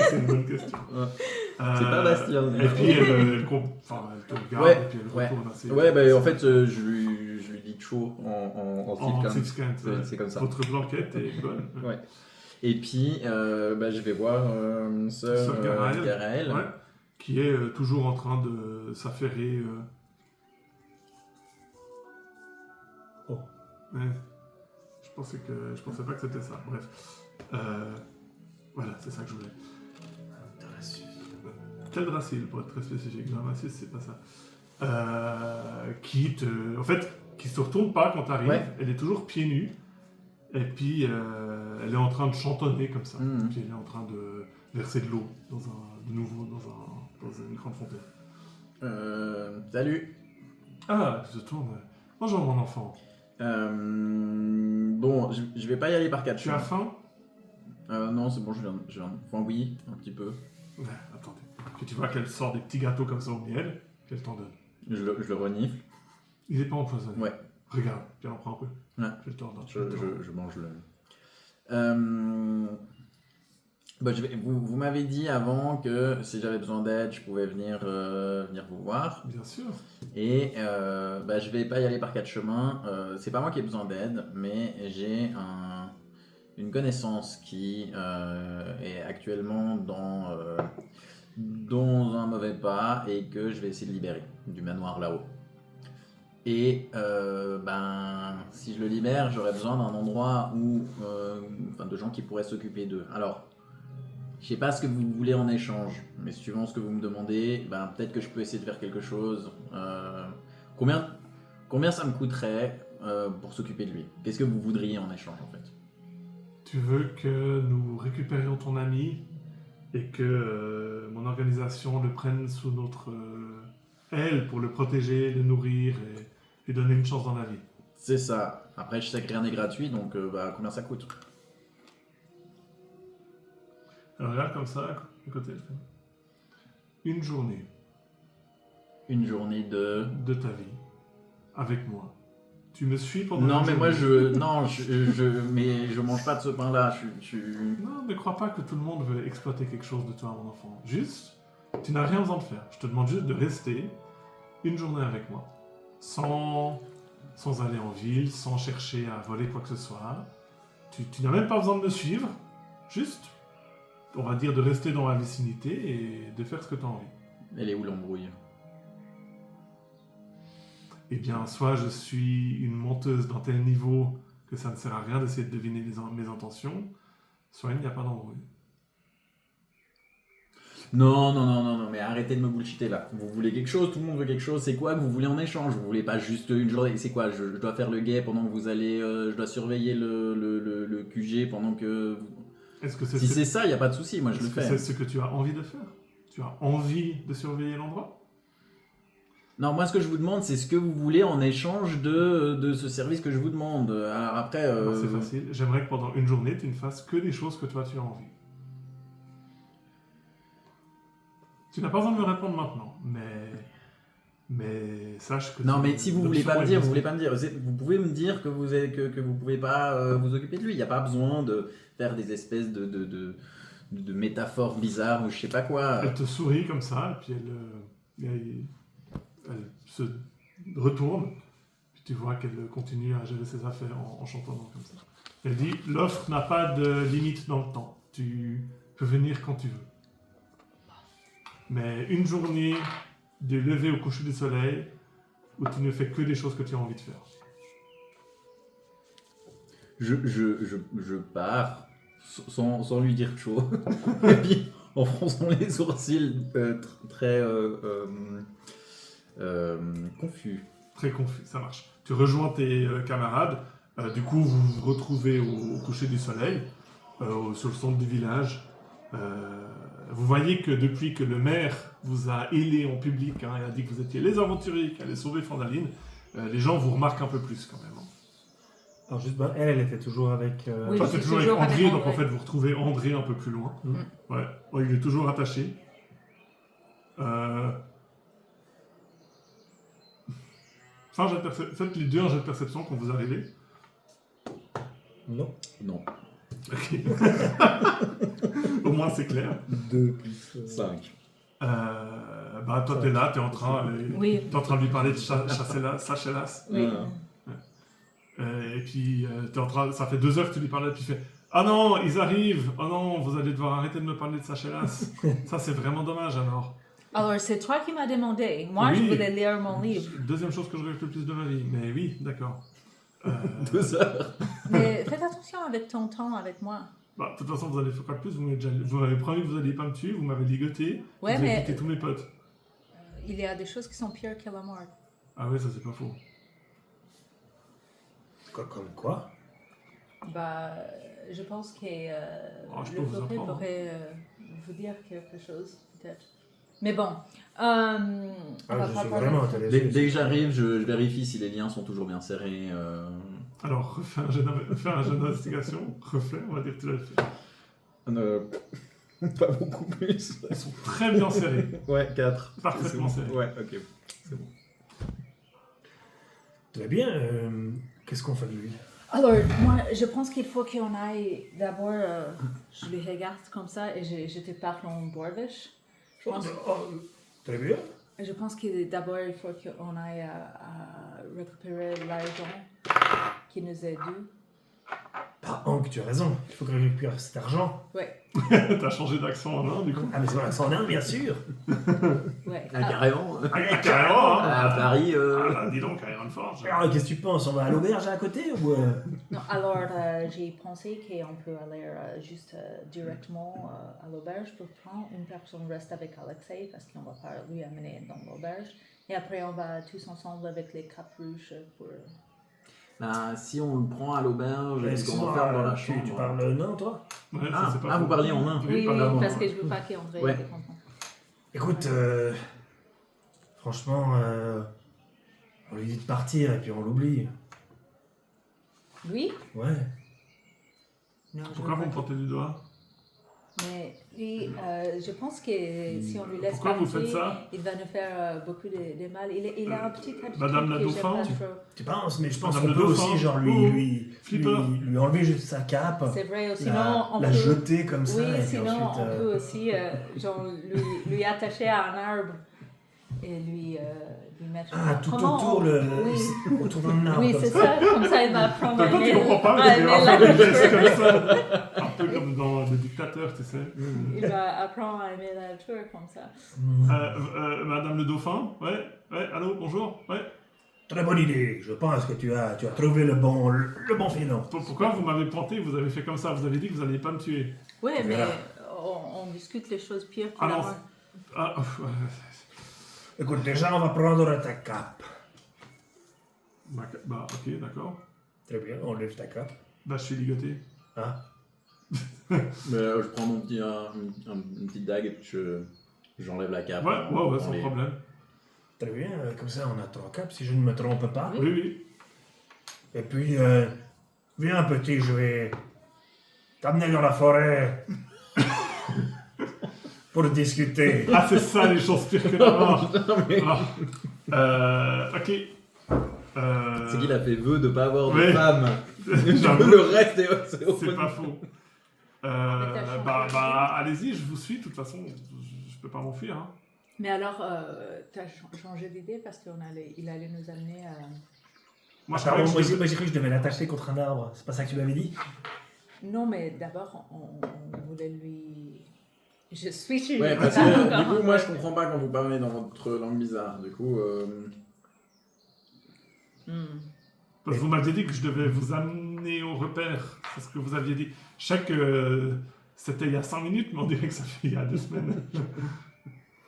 C'est une bonne question. C'est pas Bastien. Et puis elle te regarde Ouais, et puis elle retourne à ses... Ouais, bah en fait, je lui dis chaud en En Sylcan. Sylcan, C'est comme ça. Votre blanquette est bonne. Ouais. Et puis, je vais voir Sœur Sœur Garaël. Garaël. Ouais, qui est toujours en train de s'affairer. Oh. Ouais. Je pensais pas que c'était ça. Bref. Voilà, c'est ça que je voulais. Quel Dracil, pour être très spécifique. Non, Dracil, c'est pas ça. Qui se retourne pas quand t'arrives. Ouais. Elle est toujours pieds nus. Et puis, elle est en train de chantonner comme ça. Mhm. Puis elle est en train de verser de l'eau dans une grande fontaine. Salut. Ah, tu te tournes. Bonjour mon enfant. Bon, je vais pas y aller par 4 Tu as faim? Non, c'est bon, je viens. Enfin, oui, un petit peu. Ouais, attendez. Puis tu vois qu'elle sort des petits gâteaux comme ça au miel, qu'elle t'en donne. Je le renifle. Il est pas empoisonné. Ouais. Regarde, puis elle en prend un peu. Ouais. Je te l'ordonne. Je mange le. Vous m'avez dit avant que si j'avais besoin d'aide, je pouvais venir vous voir. Bien sûr. Et je vais pas y aller par 4 chemins. C'est pas moi qui ai besoin d'aide, mais j'ai une connaissance qui est actuellement dans un mauvais pas et que je vais essayer de libérer du manoir là-haut. Et si je le libère, j'aurais besoin d'un endroit où, de gens qui pourraient s'occuper d'eux. Alors, je sais pas ce que vous voulez en échange, mais suivant ce que vous me demandez, peut-être que je peux essayer de faire quelque chose. Combien ça me coûterait pour s'occuper de lui? Qu'est-ce que vous voudriez en échange en fait? Tu veux que nous récupérions ton ami et que mon organisation le prenne sous notre aile pour le protéger, le nourrir et lui donner une chance dans la vie. C'est ça. Après, je sais que rien n'est gratuit, donc combien ça coûte? Alors regarde comme ça, à côté. Une journée Une journée de... de ta vie avec moi. Tu me suis pendant Non, une mais moi, journée. mais je mange pas de ce pain-là. Non, ne crois pas que tout le monde veut exploiter quelque chose de toi, mon enfant. Juste, tu n'as rien besoin de faire. Je te demande juste de rester une journée avec moi. Sans aller en ville, sans chercher à voler quoi que ce soit. Tu n'as même pas besoin de me suivre. Juste, on va dire de rester dans la vicinité et de faire ce que tu as envie. Elle est où l'embrouille? Eh bien, soit je suis une menteuse d'un tel niveau que ça ne sert à rien d'essayer de deviner mes intentions, soit il n'y a pas d'embrouille. Non, mais arrêtez de me bullshiter là. Vous voulez quelque chose, tout le monde veut quelque chose, c'est quoi que vous voulez en échange? Vous voulez pas juste une journée, c'est quoi? Je dois faire le guet pendant que vous allez, je dois surveiller le QG pendant que... Est-ce que c'est Si c'est ça, il n'y a pas de souci, moi je le est-ce que fais. c'est ce que tu as envie de faire? Tu as envie de surveiller l'endroit? Non, moi ce que je vous demande, c'est ce que vous voulez en échange de ce service que je vous demande. Alors après... Alors, c'est facile. J'aimerais que pendant une journée, tu ne fasses que des choses que toi tu as envie. Tu n'as pas besoin de me répondre maintenant, mais sache que... Non, mais si vous voulez pas me l'option dire, est vous voulez pas me dire. Vous pouvez me dire que vous pouvez pas vous occuper de lui. Il n'y a pas besoin de faire des espèces de métaphores bizarres ou je sais pas quoi. Elle te sourit comme ça, et puis elle se retourne, puis tu vois qu'elle continue à gérer ses affaires en chantonnant comme ça. Elle dit, l'offre n'a pas de limite dans le temps, tu peux venir quand tu veux. Mais une journée du lever au coucher du soleil, où tu ne fais que des choses que tu as envie de faire. Je pars sans lui dire chaud. Et puis en fronçant les sourcils très confus. Très confus, ça marche. Tu rejoins tes camarades, du coup vous vous retrouvez au coucher du soleil, sur le centre du village. Vous voyez que depuis que le maire vous a hélé en public, et a dit que vous étiez les aventuriers qui allaient sauver Fandaline, les gens vous remarquent un peu plus quand même. Alors juste, elle était toujours avec... Oui. Toi, je t'es suis toujours avec toujours avec André, donc en André. fait vous retrouvez André un peu plus loin. Mm. Ouais, il est toujours attaché. Faites les deux un jet de perception quand vous arrivez. Non. Non. Ok. Au moins c'est clair. 2 plus... 5. Toi t'es là, t'es en train Oui. de lui parler de Sachelas. Oui. Et puis t'es en train, ça fait 2 heures que tu lui parlais, puis tu fais ah non, ils arrivent. Oh non, vous allez devoir arrêter de me parler de Sachelas. Ça c'est vraiment dommage alors. Alors, c'est toi qui m'as demandé. Moi, Oui. je voulais lire mon livre. Deuxième chose que je regrette le plus de ma vie. Mais oui, d'accord. 2 heures. Mais faites attention avec ton temps avec moi. De toute façon, vous allez faire quoi de plus? Vous m'avez promis que vous n'alliez pas me tuer, vous m'avez ligoté, Ouais, vous avez mais quitté tous mes potes. il y a des choses qui sont pires que la mort. Ah ouais, ça c'est pas faux. Comme quoi? Je pense que Je peux le vous curé apprendre. pourrait vous dire quelque chose, peut-être. Mais bon, on va Je pas suis parler. vraiment intéressé. Dès que j'arrive, je vérifie si les liens sont toujours bien serrés. Alors, refais un jeu d'investigation. Refais, on va dire que tu l'as fait. Pas beaucoup plus. Ils sont très bien serrés. Ouais, 4. Parfaitement serrés. Ouais, ok. C'est bon. Très bien. Qu'est-ce qu'on fait de lui? Alors, moi, je pense qu'il faut qu'on aille d'abord. Je le regarde comme ça et je te parle en Dwarvish. Très bien. Je pense que d'abord, il faut qu'on aille à récupérer l'argent qui nous est dû. Hank, tu as raison. Il faut que je récupère cet argent. Ouais, T'as changé d'accent en un, du coup. Ah, mais c'est mon accent nain, bien sûr. ouais. Ah, carrément. Carrément, hein. À Paris. Dis donc, à Ironforge. Alors, qu'est-ce que tu penses? On va à l'auberge à côté ou... Non, alors, j'ai pensé qu'on peut aller juste directement à l'auberge pour prendre. Une personne reste avec Alexei parce qu'on va pas lui amener dans l'auberge. Et après, on va tous ensemble avec les capes rouges pour... Si on le prend à l'auberge, est-ce qu'on Excuse-moi, enferme dans la tu chambre? parles nain, toi? Ouais, ça, Ah, c'est pas vous faux. parliez en nain. Oui, pardon. parce que je veux pas qu'André Ouais. était content. Écoute, franchement, on lui dit de partir et puis on l'oublie. Oui? Ouais. Non, je Pourquoi veux vous me pas. pointez du doigt? Mais lui, je pense que si on lui laisse Pourquoi vous partir, faites ça? il va nous faire beaucoup de mal. Il a un petit attitude Madame la que j'aime Dauphin, pas tu- trop. Tu penses? Mais je pense Madame qu'on le peut Dauphin. aussi, genre, Flipper. lui enlever juste sa cape, C'est vrai, la, sinon on la peut... jeter comme ça. Oui, et puis sinon ensuite, on peut aussi genre, lui attacher à un arbre et lui mettre... tout Comment autour, Oui, autour d'un arbre. oui comme c'est ça. ça, comme ça il va apprendre Toi, tu comprends pas, à mais aimer on la fait des gestes nature. comme ça. Un peu comme dans Le Dictateur, tu sais. Il va apprendre à aimer la nature comme ça. Madame le Dauphin? Ouais, allô, bonjour? Ouais. Très bonne idée. Je pense que tu as trouvé le bon filon. Pourquoi vous m'avez pointé? Vous avez fait comme ça? Vous avez dit que vous n'alliez pas me tuer. Oui, mais Voilà. on discute les choses pires que Ah la non, mort. Écoute, déjà, on va prendre ta cape. Ok, d'accord. Très bien, on lève ta cape. Je suis ligoté. Ah. Mais, je prends mon petit, une petite dague et puis j'enlève la cape. Ouais, sans les- problème. Très bien, comme ça, on a 3 capes, si je ne me trompe pas. Oui. Oui. Et puis, viens petit, je vais t'amener dans la forêt pour discuter. Ah, c'est ça les choses pires que la mort. mais- Ok. C'est qu'il a fait vœu de pas avoir de Ouais. femme. J'avoue, Le reste est c'est pas faux. Allez-y, je vous suis. De toute façon, je peux pas m'enfuir. Hein. Mais alors, tu as changé d'idée parce qu'il allait nous amener à... Moi, je Pardon, croyais moi que je j'ai cru que je devais l'attacher contre un arbre. C'est pas ça que tu m'avais dit? Non, mais d'abord, on voulait lui... Je suis chez Ouais, lui. parce que du coup, moi, je comprends pas quand vous parlez dans votre langue bizarre. Du coup, Parce que vous m'aviez dit que je devais vous amener au repère. C'est ce que vous aviez dit. Je sais que c'était il y a 5 minutes, mais on dirait que ça fait il y a 2 semaines.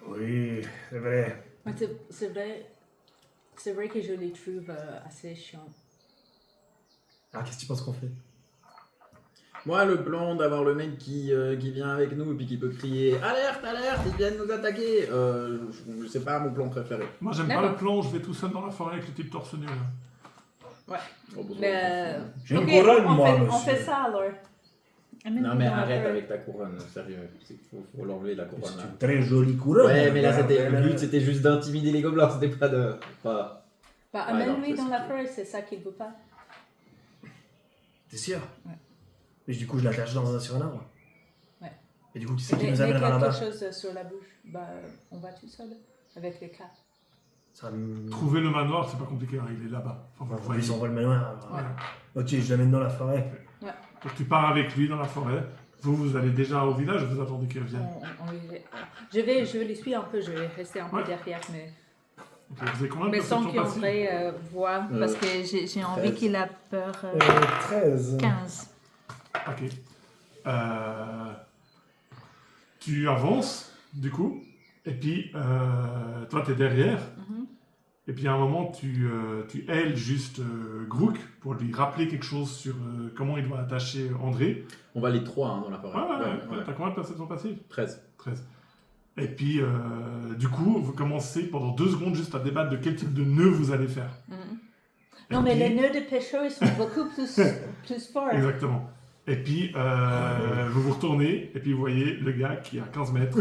Oui, c'est vrai. Ouais, c'est vrai que je les trouve assez chiants. Alors qu'est-ce que tu penses qu'on fait? moi, le plan d'avoir le mec qui vient avec nous et puis qui peut crier alerte, alerte, ils viennent nous attaquer, c'est pas mon plan préféré. Moi, j'aime pas D'accord. le plan où je vais tout seul dans la forêt avec le type torse nu. Ouais. Oh, bon, Mais, J'ai une ok, couronne, on moi, fait, monsieur. on fait ça alors. Non mais arrête avec ta couronne, sérieux, faut l'enlever la couronne C'est là. une très jolie couronne. Ouais mais là c'était, le Regarde, but c'était juste d'intimider les gobelins, c'était pas de... Pas... Bah, Ouais, non, amène-lui c'est dans ce la que- forêt, c'est ça qu'il veut pas. T'es sûr? Ouais. Mais du coup, je l'attache sur un arbre. Ouais. Et du coup, qui c'est qui Mais nous amènera quelque là-bas? chose sur la bouche. Bah, on va tout seul avec les quatre. Ça me... Trouver le manoir, c'est pas compliqué, hein, il est là-bas. Enfin, vous voyez. Ils s'envoient le manoir. Ouais. Ok, je l'amène dans la forêt. Donc tu pars avec lui dans la forêt. Vous allez déjà au village, vous attendez qu'il revienne. Je vais les suivre un peu, je vais rester un peu Ouais. derrière, mais, Ok, vous avez combien de mais sans perception qu'il passive vrai voit, parce que j'ai envie 13. qu'il a peur. 13. 15. Ok. Tu avances, du coup, et puis toi, tu es derrière. Mhm. Et puis à un moment, tu hèles juste Grook pour lui rappeler quelque chose sur comment il doit attacher André. On va les trois hein, dans la forêt. Ouais. T'as combien de perception passive 13. 13. Et puis, du coup, vous commencez pendant 2 secondes juste à débattre de quel type de nœud vous allez faire. Mhm. Et Non, mais puis- les nœuds de pêcheurs, ils sont beaucoup plus forts. Exactement. Et puis, vous vous retournez, et puis vous voyez le gars qui est à 15 mètres,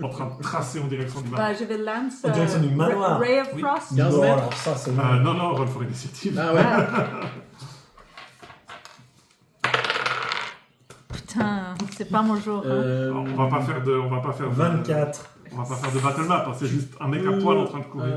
en train de tracer en direction du manoir. Bah, je vais lancer En direction du manoir. Ray of Oui. Frost. 15 Non, mètres. alors ça, c'est... Non, roll for initiative. Ah ouais. Putain, c'est pas mon jour. Hein. Alors, on va pas faire de 24. on va pas faire de battle map, hein, c'est juste un mec à poil en train de courir.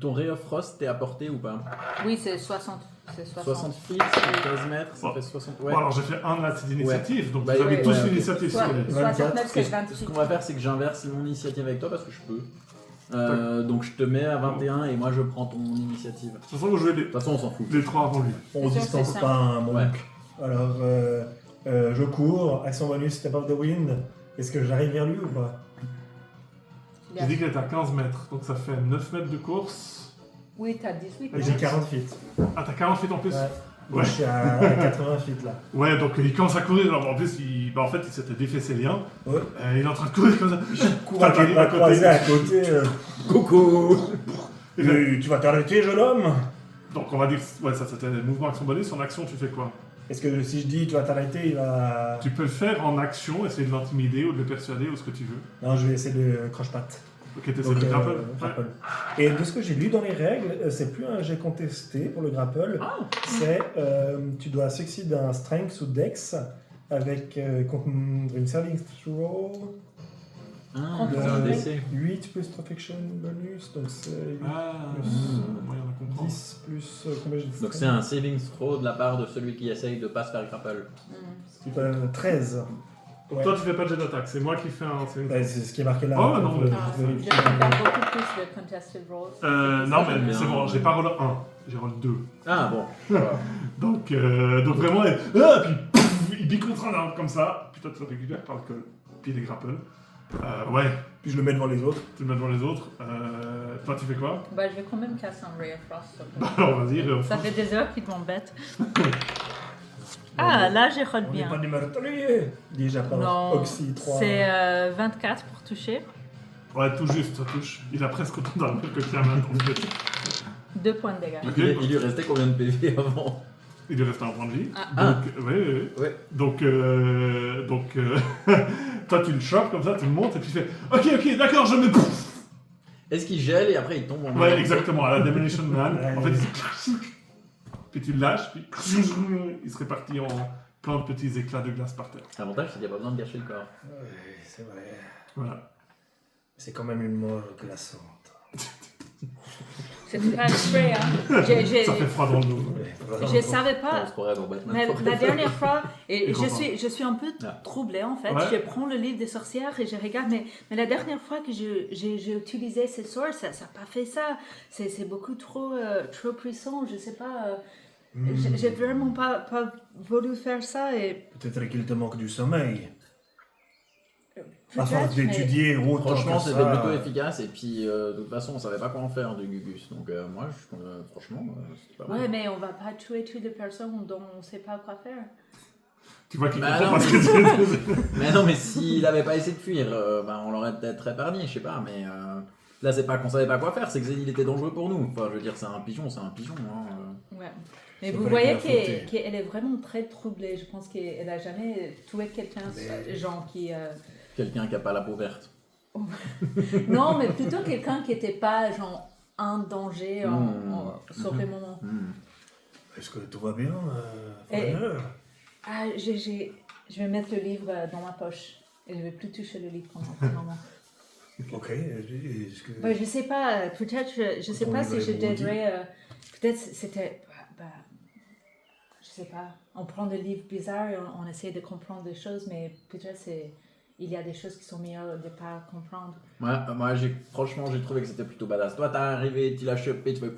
Ton Ray of Frost t'es à portée ou pas? Oui, c'est 60. C'est 60 feet, ça fait 15 mètres, ça Bon. fait 60... Bon, Ouais. alors j'ai fait un nat d'initiative, donc Bah, vous avez ouais, tous ouais, ok. l'initiative sur les... 69, c'est Ce 28. qu'on va faire, c'est que j'inverse mon initiative avec toi parce que je peux. Donc je te mets à 21 et moi je prends ton initiative. De toute façon, vous jouez De toute façon, on s'en fout. les 3 avant lui. On C'est sûr, distance c'est pas un monk. Ouais. Alors, je cours, action bonus, step of the wind. Est-ce que j'arrive vers lui ou pas? J'ai dit qu'il était à 15 mètres, donc ça fait 9 mètres de course. Oui, t'as 18. J'ai 40 feet. Ah, t'as 40 feet en plus? Ouais. Ouais. Je suis à 80 feet là. Ouais, donc il commence à courir. Alors, en plus, en fait, il s'était défait ses liens. Ouais. Il est en train de courir comme ça. Cours à T'arrives pas à côté. croisé à côté. Coucou. Tu vas t'arrêter, jeune homme? Donc, on va dire, ouais, ça c'était mouvement action bonus. En action, tu fais quoi? Est-ce que si je dis tu vas t'arrêter, il va. Tu peux le faire en action, essayer de l'intimider ou de le persuader ou ce que tu veux. Non, je vais essayer de croche-patte. Ok, t'essaies Donc, de grapple. Ouais. grapple. Et de ce que j'ai lu dans les règles, c'est plus un jet contesté pour le grapple. C'est tu dois succéder un strength ou dex avec contre une saving throw Ah, de c'est un DC. 8 plus protection bonus, donc c'est 8 Ah, plus moyen de comprendre. 10 plus combien j'ai dit? Donc c'est un saving throw de la part de celui qui essaye de pas se faire grapple. 13. Ouais. Toi, tu fais pas de jet d'attaque, c'est moi qui fais un. Ouais, c'est ce qui est marqué là. Oh, non, mais- Je vais faire beaucoup plus de contested rolls. Non, j'aime mais bien. c'est bon, j'ai pas roll 1, j'ai roll 2. Ah bon. Voilà. Donc vraiment, puis pouf, il pique contre un arbre comme ça, puis toi tu le récupères par le col, puis les grapples. Ouais, Puis je le mets devant les autres. tu le mets devant les autres. Toi tu fais quoi? Bah, je vais quand même casser un Ray of Frost. Alors vas-y, Ça fait des heures qu'il m'embête. Ah, là, j'ai roll On n'est bien. pas des meurtriers. Déjà pas Non, Oxy 3. c'est 24 pour toucher. Ouais, tout juste, ça touche. Il a presque autant d'armure que Tiamat en fait. 2 points de dégâts. Ok. Il lui restait combien de PV avant? Il lui reste un point de vie. Ah. Donc, ouais. Ouais. Donc, toi tu le chopes comme ça, tu le montes et puis tu fais ok, d'accord, je me. Est-ce qu'il gèle et après il tombe en Ouais, exactement, à la Demolition Man. Ouais. En fait, puis tu le lâches, puis il se répartit en plein de petits éclats de glace par terre. L'avantage, c'est qu'il n'y a pas besoin de gâcher le corps. Ouais, c'est vrai. Voilà. C'est quand même une mort glaçante. C'était pas exprès, hein. Ça fait froid dans le dos. Ouais, Je savais On pas. se croirait dans Batman. Mais la dernière fois, et Et content. je suis un peu Ah. troublée en fait. Ouais. Je prends le livre des sorcières et je regarde, mais la dernière fois que j'ai utilisé ces sorts, ça n'a pas fait ça. C'est beaucoup trop puissant, je sais pas. J'ai vraiment pas voulu faire ça et Peut-être qu'il te manque du sommeil. À force peut-être, mais- d'étudier autant Franchement, que c'était ça, plutôt efficace. Et puis, de toute façon, on savait pas quoi en faire du Gugus. Donc, moi, franchement, c'était pas mal. Ouais, mais on va pas tuer toutes les personnes dont on sait pas quoi faire. Tu vois qu'il Bah comprend non, pas ce que tu Mais non, mais s'il avait pas essayé de fuir, on l'aurait peut-être épargné, je sais pas. Mais là, c'est pas qu'on savait pas quoi faire, c'est que il était dangereux pour nous. Enfin, je veux dire, c'est un pigeon. Hein. Ouais. Mais C'est vous vrai voyez qu'il a fauté. qu'elle est vraiment très troublée. Je pense qu'elle a jamais tué quelqu'un, Mais- genre qui. Quelqu'un qui a pas la peau verte. Non, mais plutôt quelqu'un qui était pas genre un danger sur le moment. Est-ce que tout va bien, Et- Foreigner? Ah, je vais mettre le livre dans ma poche et je vais plus toucher le livre pendant un moment. Ok. Est-ce que... Je sais pas, peut-être, je sais Ton pas livre si je est maudit. devrais. Peut-être c'était. Je sais pas. On prend des livres bizarres et on essaie de comprendre des choses, mais peut-être il y a des choses qui sont meilleures de pas comprendre. Moi, franchement, j'ai trouvé que c'était plutôt badass. Toi, t'es arrivé, tu l'as chopé, tu fais.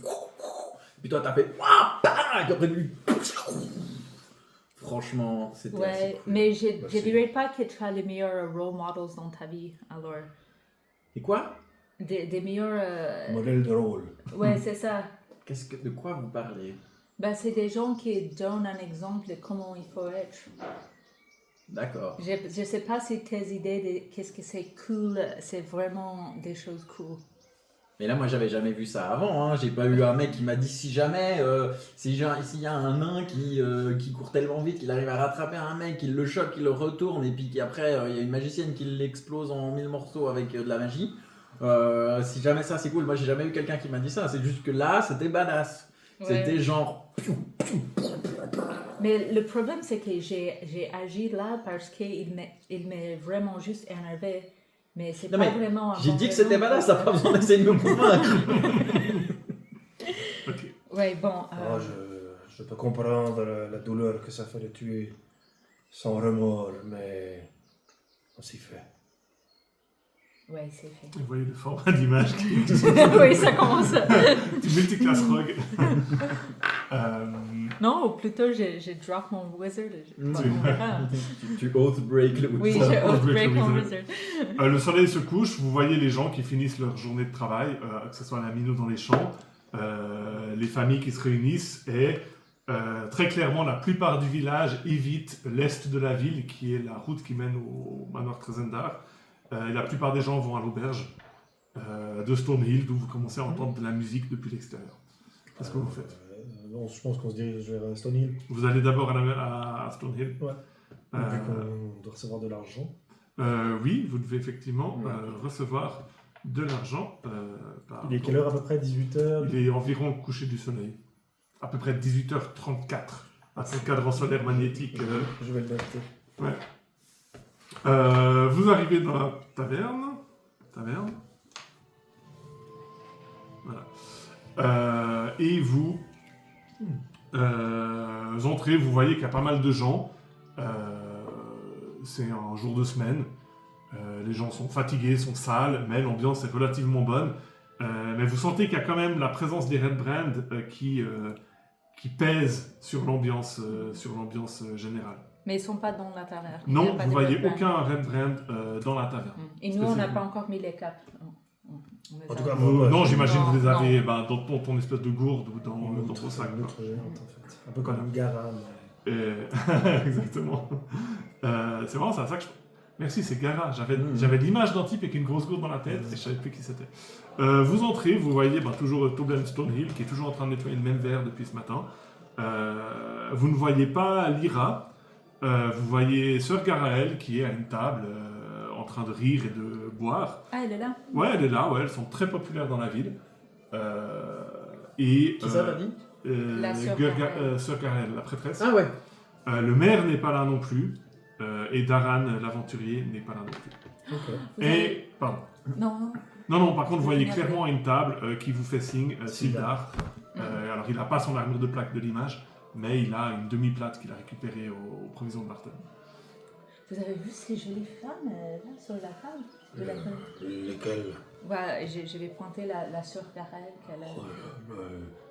Puis toi, t'as fait. Et puis après, lui. Franchement, c'était assez Ouais, cool. mais je Merci. dirais pas que tu as les meilleurs role models dans ta vie, alors. Et quoi? Des meilleurs. Modèle de rôle. Ouais, c'est ça. De quoi vous parlez? C'est des gens qui donnent un exemple de comment il faut être. D'accord. Je sais pas si tes idées de qu'est-ce que c'est cool, c'est vraiment des choses cool. Mais là, moi, j'avais jamais vu ça avant. Hein. J'ai pas eu un mec qui m'a dit si jamais, s'il y a un nain qui court tellement vite qu'il arrive à rattraper un mec, qu'il le choque, qu'il le retourne, et puis qu'après, il y a une magicienne qui l'explose en 1000 morceaux avec de la magie. Si jamais ça, c'est cool. Moi, j'ai jamais eu quelqu'un qui m'a dit ça. C'est juste que là, c'était badass. C'était genre. Mais le problème, c'est que j'ai agi là parce qu'il m'est vraiment juste énervé. Mais c'est Non, pas mais vraiment un J'ai bon dit que c'était raison badass, pour- t'as pas besoin d'essayer de me convaincre. Ok. Ouais, bon. Ah, je peux comprendre la douleur que ça fait de tuer sans remords, mais on s'y fait. Ouais, c'est fait. Vous voyez le format d'image qui Oui, ça commence. du multiclass rogue. Non, ou plutôt, j'ai drop mon wizard. Mm. On verra. Tu oath break le Oui, Ça, j'ai on se break mon break wizard. Le soleil se couche, vous voyez les gens qui finissent leur journée de travail, que ce soit à la mine ou dans les champs, les familles qui se réunissent et très clairement la plupart du village évite l'est de la ville qui est la route qui mène au manoir Trezendar. Et la plupart des gens vont à l'auberge de Stonehill d'où vous commencez à entendre de la musique depuis l'extérieur. Qu'est-ce que vous faites? Non, je pense qu'on se dirige vers Stonehill, Vous allez d'abord à Stonehill. Ouais. Euh, vu qu'on doit recevoir de l'argent. oui, vous devez effectivement recevoir de l'argent. par- Il est quelle heure à peu près? 18h? Il est environ au coucher du soleil. À peu près 18h34. À ce cadran solaire magnétique. Je vais le noter. Ouais. Vous arrivez dans la taverne. Voilà. Et vous entrez, vous voyez qu'il y a pas mal de gens. C'est un jour de semaine. Les gens sont fatigués, sont sales, mais l'ambiance est relativement bonne. Mais vous sentez qu'il y a quand même la présence des Red Brand qui pèse sur l'ambiance générale. Mais ils sont pas dans la taverne. Il y a Non, pas vous de voyez Red Brand. aucun Red Brand dans la taverne. Et nous, on n'a Spécifiquement. pas encore mis les capes. On les En a- tout cas, Non, j'imagine que vous les Non, avez dans ton espèce de gourde ou dans une ton sac. une quoi. autre géante en fait. Un peu comme une Gara, mais... Exactement. C'est vraiment ça que je... Merci, c'est Gara. J'avais Mhm. j'avais l'image d'un type avec une grosse gourde dans la tête et je savais plus qui c'était. Vous entrez, vous voyez toujours Toblen Stonehill qui est toujours en train de nettoyer le même verre depuis ce matin. Vous ne voyez pas Lyra. Vous voyez Sœur Garaël qui est à une table en train de rire et de boire. Ah, elle est là. Ouais, elle est là, ouais, elles sont très populaires dans la ville. Et, Qui ça, t'as dit? La sœur Sœur Garaël. Sœur Garaël, la prêtresse. Ah ouais. Le maire n'est pas là non plus. Et Daran, l'aventurier, n'est pas là non plus. Ok. Vous avez- Et, pardon. Non, Non, par contre, vous voyez Finir. clairement une table qui vous fait signe, Sildar. Sildar. Alors, il n'a pas son armure de plaque de l'image, mais il a une demi-plate qu'il a récupérée aux provisions de Barton. vous avez vu ces jolies femmes là sur la table de la table. Lesquels Voilà, je vais pointer la sœur Garel qu'elle a.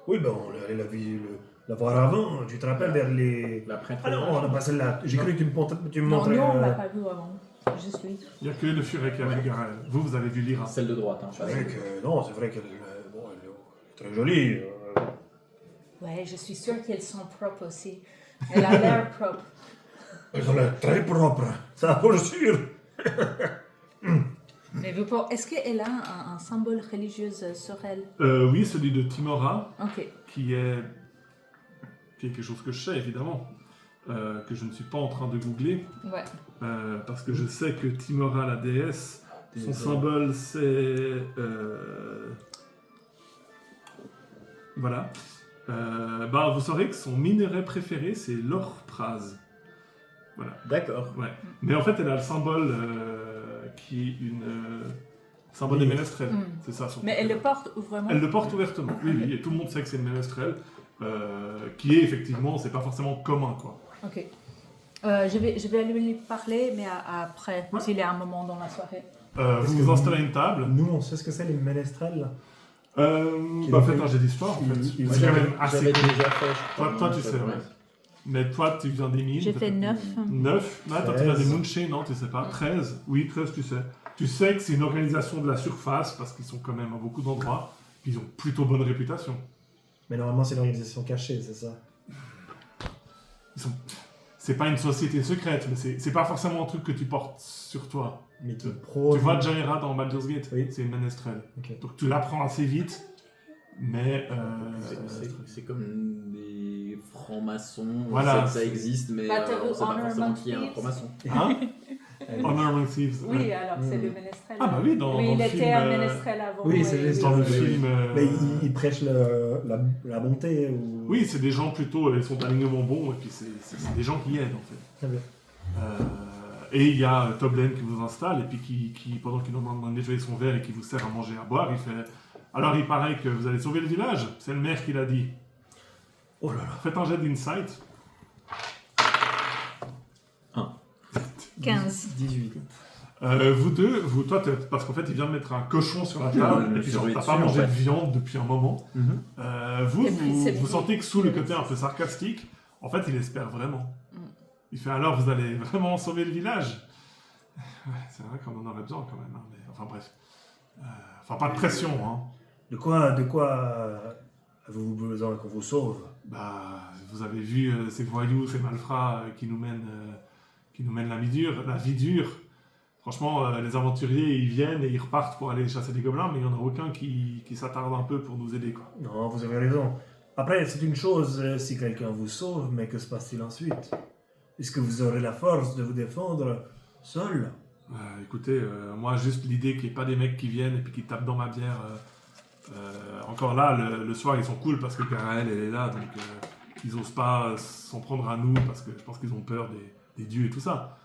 Oui, ben on est allé la voir avant. Tu te rappelles vers les. La prêtre. Ah non, on a pas celle-là. J'ai cru que tu me Non, montrais. nous on l'a pas vu avant. Juste lui. Il n'y a que le furet qui a vu Garel. Vous avez vu Lyra. Celle de droite. Hein, C'est vrai que. Non, c'est vrai qu'elle bon, elle est très jolie. Ouais, je suis sûre qu'elles sont propres aussi. Elle a l'air propre. Elles ont l'air très propres. Ça, pour sûr. Mais est-ce qu'elle a un symbole religieux sur elle? Oui, celui de Timora, Ok. qui est quelque chose que je sais, évidemment, que je ne suis pas en train de googler, Ouais. parce que je sais que Timora, la déesse, son symbole, c'est... Voilà. Vous saurez que son minerai préféré, c'est l'orprase. Voilà. D'accord. Ouais. Mais en fait, elle a le symbole qui est une... symbole des ménestrels. Mm. C'est ça son Mais elle le porte vraiment? Elle le porte ouvertement, oui, oui, et tout le monde sait que c'est une ménestrel, qui est effectivement, c'est pas forcément commun, quoi. Ok. Je vais aller lui parler, mais après, Ouais. s'il y a un moment dans la soirée. Vous vous installez à une table. Nous, on sait ce que c'est les ménestrels. Là. Faites un jet d'histoire, en fait. il- C'est quand même assez J'avais cool. déjà fait. je crois, Toi, hein, tu ça sais, doit ouais. être. Mais toi, tu viens des mines. J'ai fait 9. 9. Non, toi, tu viens des 13. Munchés, non, tu sais pas. 13. Oui, 13, tu sais. Tu sais que c'est une organisation de la surface, parce qu'ils sont quand même à beaucoup d'endroits, puis ils ont plutôt bonne réputation. Mais normalement, c'est une organisation cachée, c'est ça. C'est pas une société secrète, mais c'est pas forcément un truc que tu portes sur toi. Mais qui Tu prône. vois Jaira dans Baldur's Gate, Oui. c'est une ménestrelle. Ok. Donc tu l'apprends assez vite, mais... C'est comme des francs-maçons. Voilà. On sait que ça existe, mais Bah, t'as on vu sait pas Honor forcément Among qui est un Thieves franc-maçon. Hein Honor Among Thieves. Oui, ouais. alors c'est Mm. le ménestrel. Ah bah oui, dans Oui, il le était film, un ménestrel avant. oui, c'est juste Dans le Oui, oui. film... Mais il prêche la bonté ou... Oui, c'est des gens plutôt, ils sont d'alignement bon, et puis c'est des gens qui aident en fait. Très bien. Et il y a Toblen qui vous installe, et puis qui pendant qu'il est en train de nettoyer son verre et qui vous sert à manger et à boire, il fait... Alors il paraît que vous allez sauver le village, c'est le maire qui l'a dit. Oh là là. Faites un jet d'insight. 15. 18. Vous deux, toi, parce qu'en fait, il vient de mettre un cochon sur la table, je me et puis suis genre, rué t'as dessus, pas en mangé fait. de viande depuis un moment. Vous, Et puis, c'est vous bon. sentez que sous le côté un peu sarcastique, en fait, il espère vraiment. Mm. Il fait alors, vous allez vraiment sauver le village. Ouais, c'est vrai qu'on en aurait besoin quand même, hein, mais enfin bref. Enfin, pas de pression, hein. De quoi avez-vous besoin qu'on vous sauve? Bah, vous avez vu ces voyous, ces malfrats qui nous mènent la vie dure. Franchement, les aventuriers, ils viennent et ils repartent pour aller chasser des gobelins, mais il n'y en a aucun qui s'attarde un peu pour nous aider, quoi. Non, vous avez raison. Après, c'est une chose si quelqu'un vous sauve, mais que se passe-t-il ensuite? Est-ce que vous aurez la force de vous défendre seul? Écoutez, moi, juste l'idée qu'il n'y ait pas des mecs qui viennent et puis qui tapent dans ma bière. Encore là, le soir, ils sont cool parce que Garaël, elle est là, donc ils n'osent pas s'en prendre à nous parce que je pense qu'ils ont peur des dieux et tout ça.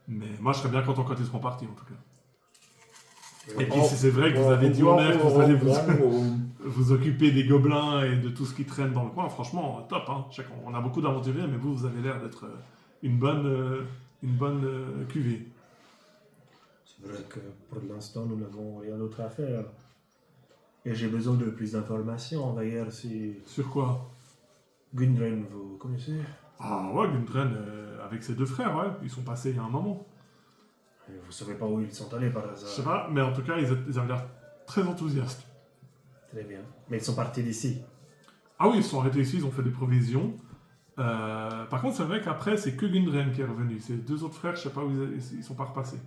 Mais moi, je serais bien content quand ils seront partis, en tout cas. Et puis, si c'est vrai que vous avez dit au maire que vous allez vous occuper des gobelins et de tout ce qui traîne dans le coin, franchement, top. Hein. On a beaucoup d'aventuriers, mais vous avez l'air d'être une bonne cuvée. C'est vrai que pour l'instant, nous n'avons rien d'autre à faire. Et j'ai besoin de plus d'informations. D'ailleurs, si Sur quoi? Gundren, vous connaissez? Ah ouais, Gundren, avec ses deux frères, ouais, ils sont passés il y a un moment. Et vous savez pas où ils sont allés par hasard? Je sais pas, mais en tout cas, ils avaient l'air très enthousiastes. Très bien. Mais ils sont partis d'ici. Ah oui, ils se sont arrêtés ici, ils ont fait des provisions. Par contre, c'est vrai qu'après, c'est que Gundren qui est revenu. Ces deux autres frères, je sais pas où ils sont pas repassés.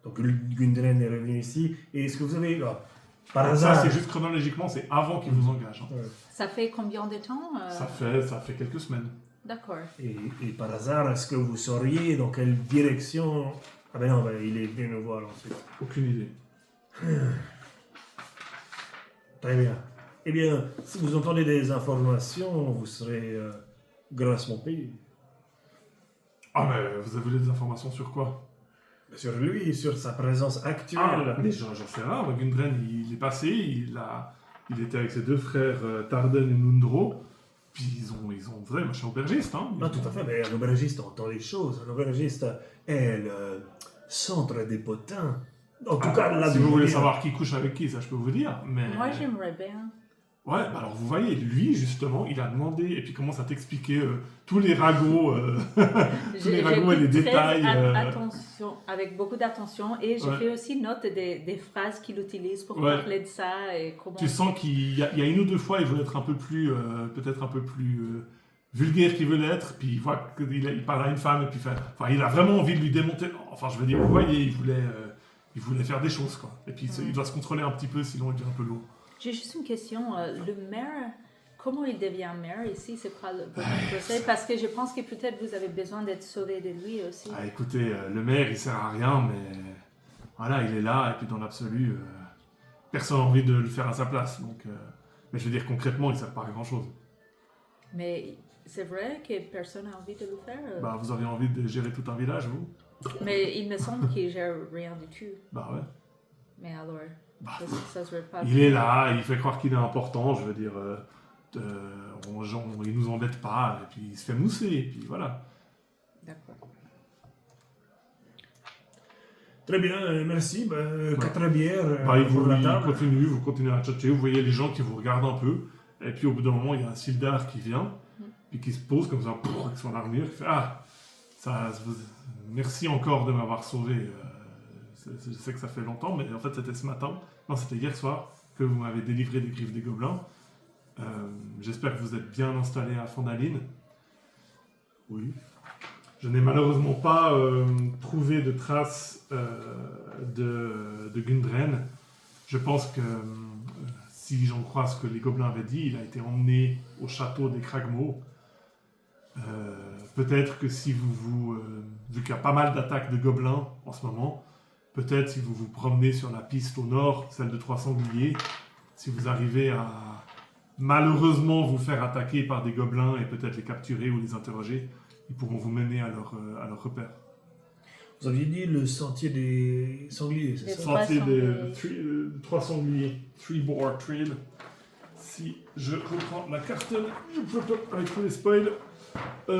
Donc Gundren est revenu ici. Et est-ce que vous avez... par Ça, hasard... c'est juste chronologiquement, c'est avant qu'ils vous engagent. Hein. Ouais. Ça fait combien de temps Ça fait quelques semaines. D'accord. Et par hasard, est-ce que vous sauriez dans quelle direction... Ah ben non, ben, il est venu nous voir ensuite. Aucune idée. Très bien. Eh bien, si vous entendez des informations, vous serez grassement payé. Ah, mais vous avez des informations sur quoi? Sur lui, sur sa présence actuelle. Ah, mais j'en sais rien. Moi, Gundren, il est passé, il était avec ses deux frères Tarden et Nundro. Puis ils ont vrai machin aubergiste, hein. Non, tout à fait, mais un aubergiste entend les choses. Un aubergiste est le centre des potins. En tout cas, là, si vous voulez savoir qui couche avec qui, ça je peux vous dire. Mais... Moi, j'aimerais bien. Ouais, bah alors vous voyez, lui justement, il a demandé et puis commence à t'expliquer tous les ragots, tous les ragots et les J'écoute très détails. attention, avec beaucoup d'attention, et je Ouais. fais aussi note des phrases qu'il utilise pour Ouais. parler de ça et comment. Tu sens qu'il y a une ou deux fois, il veut être un peu plus, peut-être un peu plus vulgaire qu'il veut l'être, puis il voit qu'il parle à une femme et puis il a vraiment envie de lui démonter. Enfin, je veux dire, vous voyez, il voulait faire des choses quoi. Et puis il doit se contrôler un petit peu, sinon il devient un peu lourd. J'ai juste une question. Le maire, comment il devient maire ici? C'est quoi votre procès? Parce que je pense que peut-être vous avez besoin d'être sauvé de lui aussi. Ah, écoutez, le maire, il sert à rien, mais voilà, il est là, et puis dans l'absolu, personne n'a envie de le faire à sa place. Donc, mais je veux dire, concrètement, il ne sert pas à grand-chose. Mais c'est vrai que personne n'a envie de le faire? Bah, vous avez envie de gérer tout un village, vous? Mais il me semble qu'il gère rien du tout. Bah ouais. Mais alors, Bah, ça serait pas... il est là, il fait croire qu'il est important, je veux dire, il nous embête pas, et puis il se fait mousser, et puis voilà. D'accord. Très bien, merci. Bah, 4 bières Bah, pour la table. vous continuez à tchatcher, vous voyez les gens qui vous regardent un peu, et puis au bout d'un moment, il y a un Sildar qui vient, puis qui se pose comme ça, avec son armure, qui fait « Ah, merci encore de m'avoir sauvé, je sais que ça fait longtemps, mais en fait c'était ce matin, non c'était hier soir, que vous m'avez délivré des griffes des gobelins. J'espère que vous êtes bien installé à Fondaline. » Oui. Je n'ai malheureusement pas trouvé de traces de Gundren. Je pense que, si j'en crois ce que les gobelins avaient dit, il a été emmené au château des Kragmo. Peut-être que si vu qu'il y a pas mal d'attaques de gobelins en ce moment, peut-être si vous vous promenez sur la piste au nord, celle de Trois Sangliers, si vous arrivez à malheureusement vous faire attaquer par des gobelins et peut-être les capturer ou les interroger, ils pourront vous mener à leur repère. Vous aviez dit le sentier des sangliers, c'est Des ça? Sentier sangliers. des Trois Sangliers, Three Boar Trail. Si je reprends la carte, avec tous les spoils,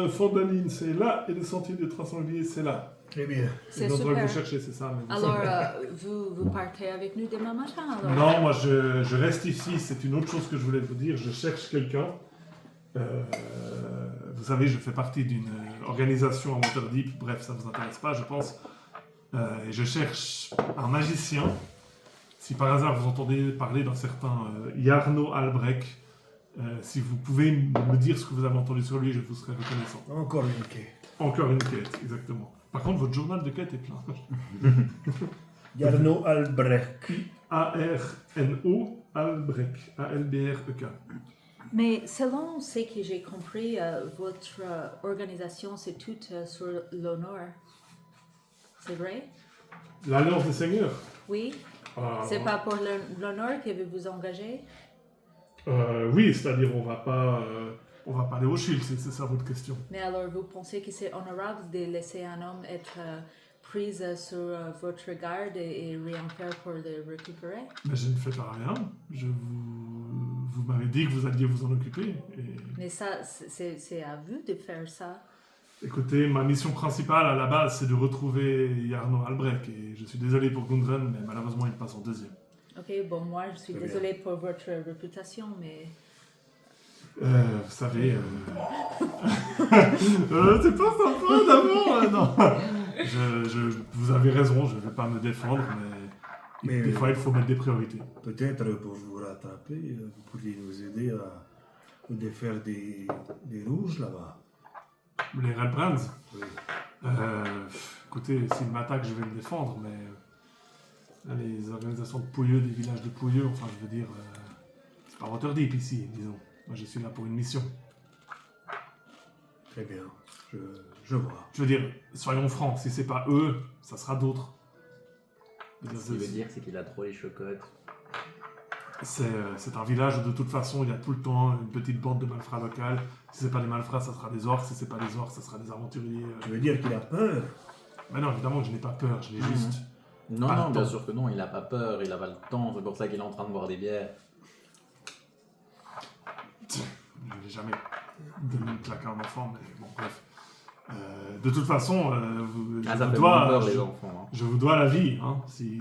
Fondaline c'est là et le sentier des Trois Sangliers c'est là. Très bien. C'est l'endroit que super. vous cherchez, c'est ça. Mais vous Alors, savez. vous partez avec nous demain matin, alors? Non, moi je reste ici, c'est une autre chose que je voulais vous dire, je cherche quelqu'un. Vous savez, je fais partie d'une organisation à Waterdeep, bref, ça ne vous intéresse pas, je pense. Et je cherche un magicien. Si par hasard vous entendez parler d'un certain Jarno Albrecht, si vous pouvez me dire ce que vous avez entendu sur lui, je vous serai reconnaissant. Encore une quête. Encore une quête, exactement. Par contre, votre journal de quête est plein. Jarno Albrecht. A-R-N-O Albrecht. A-L-B-R-E-K. Mais selon ce que j'ai compris, votre organisation, c'est toute sur l'honneur. C'est vrai? L'alliance des seigneurs. Oui? C'est pas pour l'honneur que vous vous engagez? Oui, c'est-à-dire on va pas aller au shield, c'est ça votre question. Mais alors, vous pensez que c'est honorable de laisser un homme être pris sur votre garde et rien faire pour le récupérer? Mais je ne fais pas rien. Vous m'avez dit que vous alliez vous en occuper. Mais ça, c'est à vous de faire ça. Écoutez, ma mission principale à la base, c'est de retrouver Jarno Albrecht. Et je suis désolé pour Gundren, mais malheureusement, il passe en deuxième. Ok, bon, moi, je suis Très bien. désolée pour votre réputation, mais... Vous savez... c'est pas sympa d'abord, non. Vous avez raison, je ne vais pas me défendre, mais des fois, il faut mettre des priorités. Peut-être pour vous rattraper, vous pourriez nous aider à nous défaire des rouges là-bas. Les Red Brands, Oui. écoutez, s'ils m'attaquent, je vais me défendre, mais les organisations de pouilleux, des villages de pouilleux, enfin, je veux dire, c'est pas Waterdeep ici, disons. Moi, je suis là pour une mission. Très bien, je vois. Je veux dire, soyons francs, si c'est pas eux, ça sera d'autres. Ce qu'il veut dire, c'est qu'il a trop les chocottes. C'est un village où de toute façon il y a tout le temps une petite bande de malfrats locales. Si c'est pas des malfrats, ça sera des orques. Si c'est pas des orques, ça sera des aventuriers. Tu veux dire qu'il a peur? Mais non, évidemment que je n'ai pas peur, je l'ai juste. Non, Pas non, le bien temps. sûr que non, il a pas peur, il a pas le temps, c'est pour ça qu'il est en train de boire des bières. Je n'ai jamais donné une claque à un enfant, mais bon, bref. De toute façon, je, Ah, ça vous fait dois, moins peur, je- les enfants. Hein. je vous dois la vie, hein, si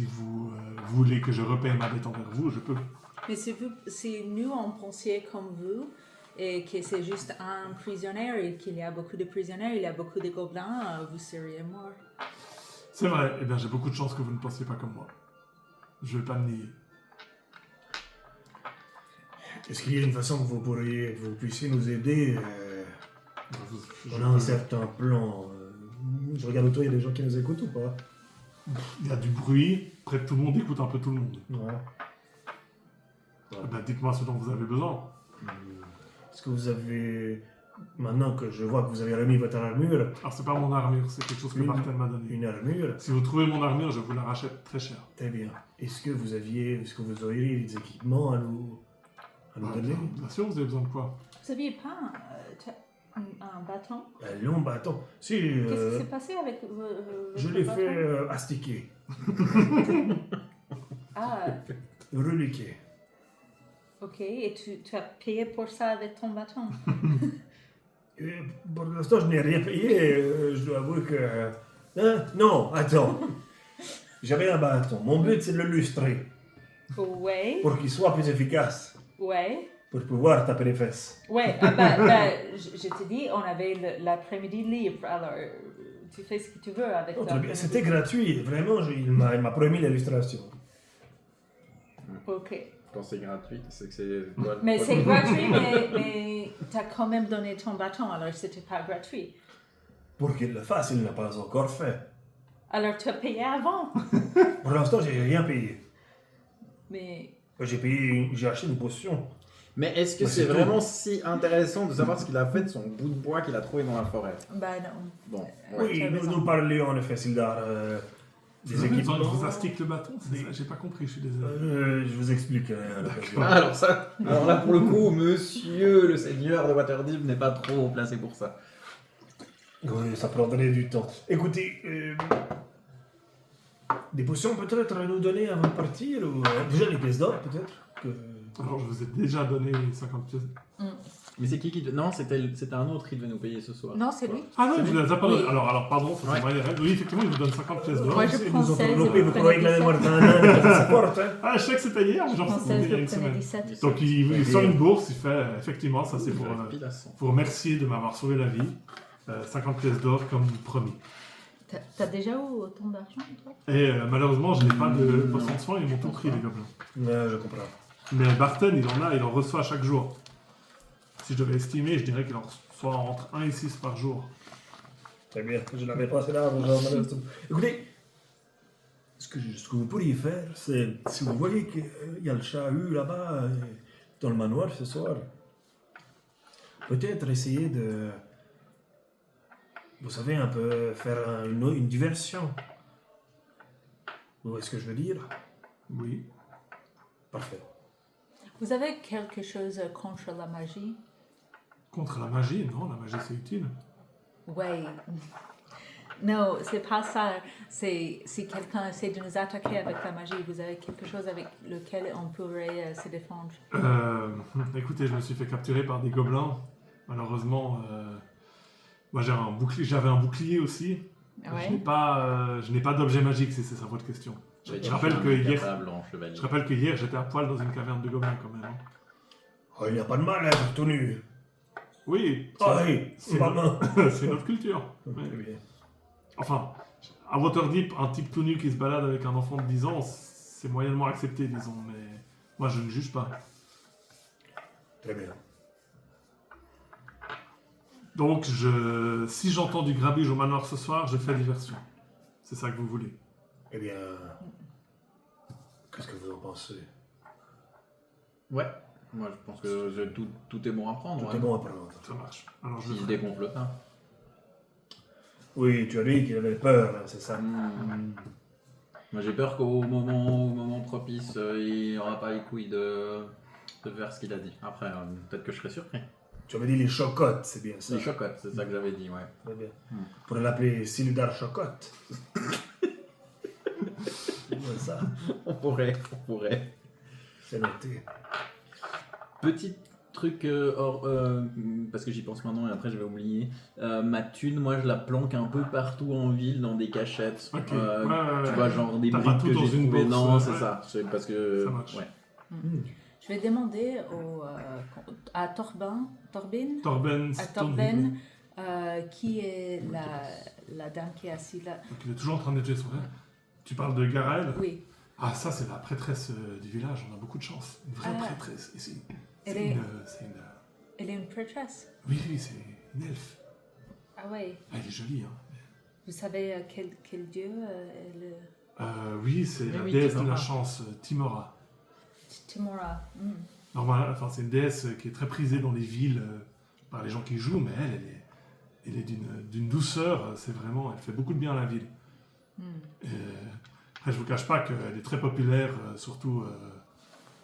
vous voulez que je repaye ma dette envers vous, je peux. Mais si nous on pensait comme vous, et que c'est juste un prisonnier, et qu'il y a beaucoup de prisonniers, il y a beaucoup de gobelins, vous seriez mort. C'est vrai, eh bien j'ai beaucoup de chance que vous ne pensiez pas comme moi. Je vais pas me nier. Est-ce qu'il y a une façon que vous puissiez nous aider? Je- On a un certain plan. Je regarde autour, il y a des gens qui nous écoutent ou pas? Il y a du bruit, près de tout le monde écoute un peu tout le monde. Ouais. Eh ben, dites-moi ce dont vous avez besoin. Est-ce que vous avez... Maintenant que je vois que vous avez remis votre armure, Alors c'est pas mon armure, c'est quelque chose que Une- Martin m'a donné. une armure, Si vous trouvez mon armure, je vous la rachète très cher. très bien. Est-ce que vous auriez des équipements à nous donner? Bien sûr, vous avez besoin de quoi? Vous n'aviez pas un bâton? Un long bâton. Si, Qu'est-ce qui s'est passé avec je votre l'ai bâton? fait astiquer, Ah, reliquer. ok. Et tu as payé pour ça avec ton bâton? Et pour l'instant, je n'ai rien payé. Je dois avouer que... Hein? Non, attends. J'avais un bâton. Mon but, c'est de le lustrer Ouais, pour qu'il soit plus efficace, ouais. pour pouvoir taper les fesses. Ouais, je te dis, on avait l'après-midi libre, alors tu fais ce que tu veux avec Oh, très bien. l'après-midi. C'était gratuit. Vraiment, il m'a promis l'illustration. Ok. Quand c'est gratuit, c'est que c'est quoi Mais quoi- c'est gratuit, mais tu as quand même donné ton bâton, alors c'était pas gratuit. Pour qu'il le fasse, il ne l'a pas encore fait. Alors tu as payé avant. Pour l'instant, j'ai rien payé. Mais J'ai acheté une potion. Mais est-ce que Bah, c'est c'est tout. vraiment si intéressant de savoir ce qu'il a fait de son bout de bois qu'il a trouvé dans la forêt? bah non. Bon, Oui, tu as nous, raison. nous parlions en effet, Sildar, des Vous avez besoin que je équipements. vous astique le bâton? C'est ça? J'ai pas compris, je suis désolé. Je vous expliquerai à l'occasion. Ah, alors là pour le coup, monsieur le seigneur de Waterdeep n'est pas trop placé pour ça. Oui, ça prendrait du temps. Écoutez, des potions peut-être à nous donner avant de partir ou déjà des pièces d'or peut-être que... Alors je vous ai déjà donné 50 pièces. Mais c'est qui Non, c'était un autre qui devait nous payer ce soir. Non, c'est lui. Ah non, C'est il vous les a pas Oui. donné. Alors pardon, ça Ouais. c'est moi les règles. Oui, effectivement, il vous donne 50 pièces d'or. Moi, je Ils prends nous ont 16 enveloppés, et vous vous croyez que la prenez mémoire d'un nain ne se porte, hein? Ah, je sais que c'était hier, mais genre En c'était 16, il y a vous une prenez semaine. 17. Donc il sort une bourse, il fait effectivement, ça c'est pour Pile à 100. vous remercier de m'avoir sauvé la vie. 50 pièces d'or comme promis. T'as déjà eu autant d'argent, toi? Et malheureusement, je n'ai pas de Non. potion de soin, ils m'ont tout pris les gobelins. Ouais, je comprends. Mais Barton, il en reçoit chaque jour. Si je devais estimer, je dirais qu'il en reçoit entre 1 et 6 par jour. Très bien, je n'avais pas assez d'argent. Écoutez, ce que vous pourriez faire, c'est, si vous voyez qu'il y a le chahut là-bas, dans le manoir ce soir, peut-être essayer de, vous savez, un peu faire une diversion. Vous voyez ce que je veux dire? Oui. Parfait. Vous avez quelque chose contre la magie? Contre la magie, non, la magie c'est utile. Ouais. Non, c'est pas ça. C'est si quelqu'un essaie de nous attaquer avec la magie, vous avez quelque chose avec lequel on pourrait se défendre. Écoutez, je me suis fait capturer par des gobelins. Malheureusement, moi j'avais un bouclier aussi. Ouais. Je n'ai pas d'objet magique, si c'est ça votre question. Je rappelle que hier, j'étais à poil dans une caverne de gobelins quand même. Hein. Oh, il n'y a pas de mal à être tout nu. Oui, Ah oui, c'est pas main. c'est notre culture. Très Ouais. bien. Enfin, à Waterdeep, un type tout nu qui se balade avec un enfant de 10 ans, c'est moyennement accepté, disons, mais moi je ne juge pas. Très bien. Donc, si j'entends du grabuge au manoir ce soir, je fais diversion. C'est ça que vous voulez. Eh bien, qu'est-ce que vous en pensez? Ouais. Moi, je pense que tout est bon à prendre. Tout est bon à prendre. Ça marche. Alors je S'il ferai. dégonfle pas. Oui, tu as dit qu'il avait peur, hein, c'est ça. Moi j'ai peur qu'au moment propice, il n'aura pas les couilles de faire ce qu'il a dit. Après, peut-être que je serai surpris. Tu avais dit les chocottes, c'est bien ça. Les chocottes, c'est ça que j'avais dit, ouais. Très bien. On pourrait l'appeler Sildar Chocotte. C'est ça. On pourrait. C'est noté. Petit truc parce que j'y pense maintenant et après je vais oublier. Ma thune, moi je la planque un peu partout en ville dans des cachettes. Ok. Tu Ouais. vois, genre des T'as pas briques tout que dans j'ai une trouvées. box, Non, c'est ouais. ça. C'est parce que. Ça marche. Ouais. Je vais demander à Torben, Torben à Stone. Torben qui est la dame qui est assise là. Donc il est toujours en train de nettoyer son verre. Tu parles de Garaël? Oui. Ah, ça, c'est la prêtresse du village. On a beaucoup de chance. Une vraie Ah. prêtresse ici. Elle C'est est- une... Elle est une prêtresse. Oui, c'est une elfe. Ah ouais. Ah, elle est jolie, hein. Vous savez quel dieu elle Oui, c'est Mais la oui, déesse de Timora. la chance, Timora. Timora. Normal, enfin, c'est une déesse qui est très prisée dans les villes par les gens qui jouent, mais elle est d'une douceur. C'est vraiment, elle fait beaucoup de bien à la ville. Après, je vous cache pas qu'elle est très populaire, surtout.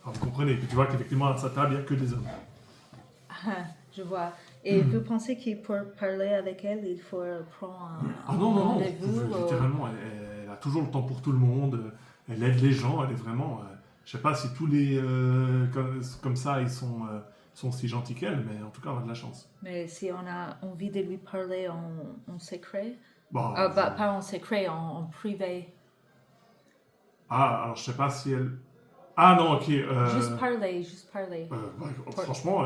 Enfin, vous comprenez. Et puis tu vois qu'effectivement, à sa table, il n'y a que des hommes. Je vois. Et vous pensez qu'il pour parler avec elle, il faut prendre un Ah non, non, non. rendez-vous Littéralement, elle a toujours le temps pour tout le monde. Elle aide les gens. Elle est vraiment. Je sais pas si tous les comme ça ils sont si gentils qu'elle, mais en tout cas on a de la chance. Mais si on a envie de lui parler en secret, Bon, pas en secret, en privé. Ah, alors je sais pas si elle. Ah non, ok. Juste parler. Franchement,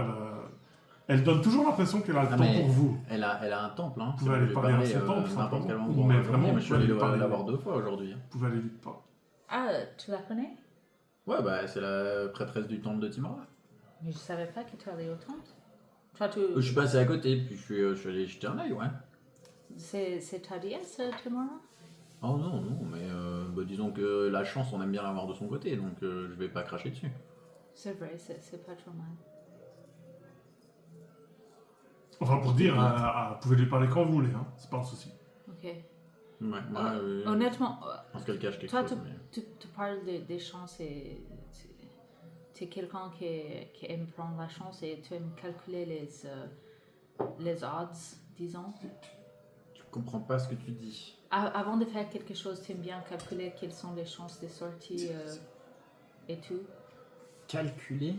elle donne toujours l'impression qu'elle a le Ah, temps mais pour vous. Elle a un temple, hein. Vous pouvez aller J'ai parler à parlé, son temple, n'importe quel simplement. endroit. Mais Mais vraiment, je vous suis allé pouvez parler. la voir 2 fois aujourd'hui. Vous pouvez aller lui parler. Ah, tu la connais? Ouais, bah c'est la prêtresse du temple de Timora. Mais je savais pas que tu allais au temple. Toi, Je suis passé à côté, puis je suis allé jeter un œil, ouais. c'est ta déesse, Timora? Oh non, mais bah, disons que la chance, on aime bien l'avoir de son côté, donc je vais pas cracher dessus. C'est vrai, c'est pas trop mal. Enfin, pour dire, vous pouvez lui parler quand vous voulez, hein. C'est pas un souci. Ok. Ouais, moi, Honnêtement, je pense qu'elle cache quelque toi, chose. Mais... tu parles des chances et tu es quelqu'un qui aime prendre la chance et tu aimes calculer les odds, disons. Je comprends pas ce que tu dis. Avant de faire quelque chose, tu aimes bien calculer quelles sont les chances de sortie et tout. Calculer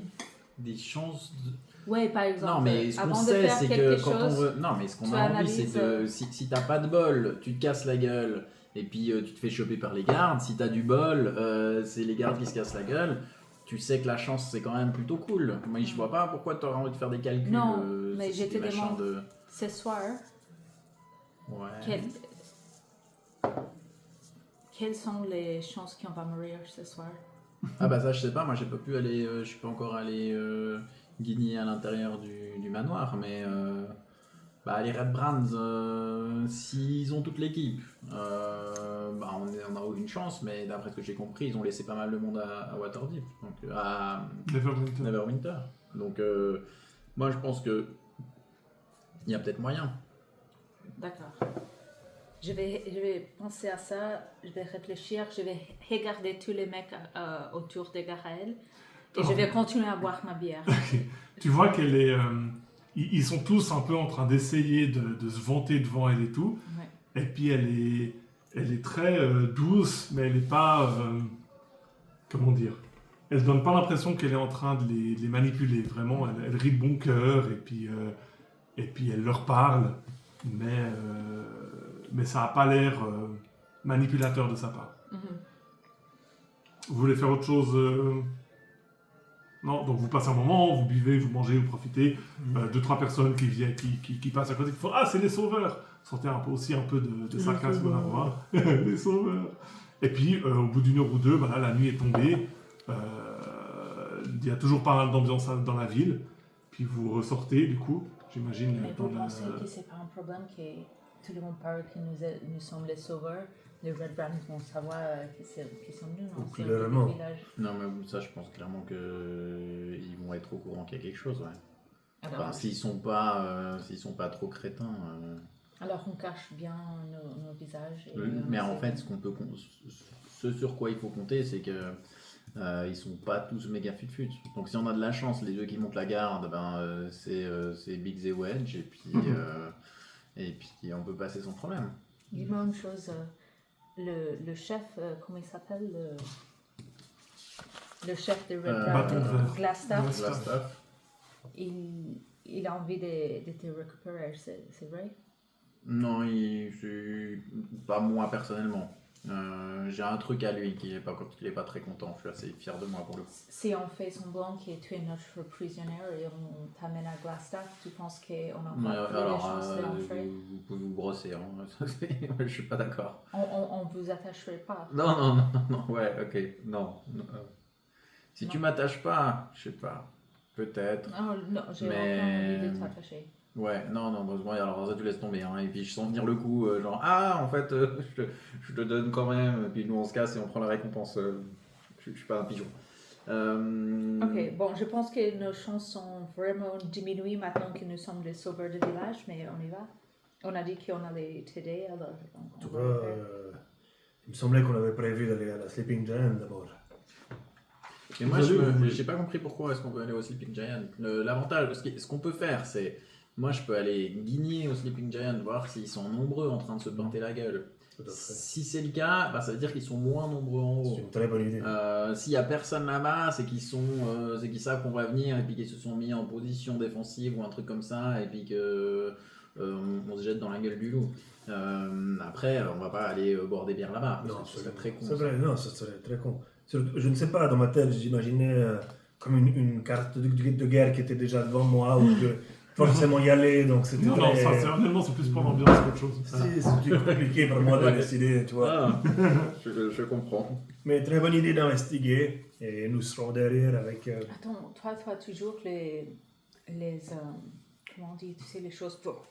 des chances de... Ouais, par exemple. Non, mais ce qu'on avant de sait, faire c'est quelque que quand on chose, veut. Non, mais ce qu'on tu a envie, analyses, c'est de. Si t'as pas de bol, tu te casses la gueule, et puis tu te fais choper par les gardes. Si t'as du bol, c'est les gardes qui se cassent la gueule. Tu sais que la chance, c'est quand même plutôt cool. Moi, je vois pas pourquoi t'aurais envie de faire des calculs. Non, mais sur je des te machins demande- de. ce soir, Ouais. quelles sont les chances qu'on va mourir ce soir? Ah bah ça, je sais pas. Moi, j'ai pas pu aller. Je suis pas encore allé guigner à l'intérieur du manoir, mais. Bah, les Red Brands, s'ils ont toute l'équipe, bah, on a aucune chance, mais d'après ce que j'ai compris, ils ont laissé pas mal de monde à Waterdeep, donc à Neverwinter. Neverwinter. Donc, moi je pense que il y a peut-être moyen. D'accord. Je vais penser à ça, je vais réfléchir, je vais regarder tous les mecs autour de Garaël et je vais continuer à boire ma bière. Tu vois qu'elle est. Ils sont tous un peu en train d'essayer de se vanter devant elle et tout. Ouais. Et puis elle est très douce, mais elle n'est pas. Comment dire? Elle donne pas l'impression qu'elle est en train de les manipuler. Vraiment, elle rit de bon cœur et puis elle leur parle. Mais ça n'a pas l'air manipulateur de sa part. Mhm. Vous voulez faire autre chose Non, donc vous passez un moment, vous buvez, vous mangez, vous profitez. 2-3 personnes qui viennent, qui passent à côté, qui font « Ah, c'est les sauveurs !» Sentez aussi un peu de sarcasme dans la voix. Les sauveurs. Et puis, au bout d'une heure ou deux, voilà, la nuit est tombée. Il y a toujours pas mal d'ambiance dans la ville. Puis vous ressortez, du coup, j'imagine. Mais dans vous la- pensez que c'est pas un problème que tout le monde parle que nous sommes les sauveurs? Les Red Brands vont savoir qui sont nous, non? C'est un peu Clairement. le village. Non, mais ça, je pense clairement que ils vont être au courant qu'il y a quelque chose, ouais. Alors, Enfin, s'ils sont pas trop crétins. alors on cache bien nos visages. Et Mais on en sait- fait, ce ce sur quoi il faut compter, c'est que ils sont pas tous méga fut-fut. Donc si on a de la chance, les deux qui montent la garde, c'est Biggs et Wedge, et puis on peut passer sans problème. Dis-moi une chose, le chef, comment il s'appelle le chef de Bâton de verre. Glastaff, Glastaff. il a envie de te récupérer, c'est vrai? Non, pas moi personnellement. J'ai un truc à lui qu'il est pas très content. Je suis assez fier de moi pour le coup. Si on fait semblant que tu es notre prisonnier et on t'amène à Glastaff, tu penses qu'on a Ouais, pas plus de alors, chances d'entrer? vous pouvez vous brosser. Hein. Je suis pas d'accord. On vous attacherait pas. Non, ouais, ok, non. Si tu m'attaches pas, je sais pas, peut-être. Non, j'ai Mais- aucun envie de t'attacher. Ouais, non, bon, alors ça tu laisses tomber, hein. Et puis je sens venir le coup, genre, en fait, je te donne quand même, et puis nous on se casse et on prend la récompense. Je suis pas un pigeon. Ok, bon, je pense que nos chances sont vraiment diminuées maintenant que nous sommes les sauveurs du village, mais on y va. On a dit qu'on allait t'aider, alors En on tout va cas, le faire. il me semblait qu'on avait prévu d'aller à la Sleeping Giant d'abord. Et moi, Désolé, j'ai pas compris pourquoi est-ce qu'on veut aller au Sleeping Giant. L'avantage, ce qu'on peut faire, c'est, moi je peux aller guigner au Sleeping Giant, voir s'ils sont nombreux en train de se planter la gueule. Tout à fait. Si c'est le cas, ça veut dire qu'ils sont moins nombreux en C'est haut. une très bonne idée. S'il y a personne là-bas, c'est qu'ils savent qu'on va venir et puis qu'ils se sont mis en position défensive ou un truc comme ça et puis que on se jette dans la gueule du loup. Après, on va pas aller boire des bières là-bas. Non, parce que ce serait très con. C'est vrai, non, ça serait très con. Je ne sais pas, dans ma tête, j'imaginais comme une carte de guerre qui était déjà devant moi, où je devais forcément y aller, donc c'était Non, très... honnêtement, c'est plus pour l'ambiance qu'autre chose. C'est compliqué pour moi de Ouais. décider, tu vois. Ah, je comprends. Mais très bonne idée d'investiguer, et nous serons derrière avec... Attends, toi, tu as toujours comment on dit, tu sais, les choses pour...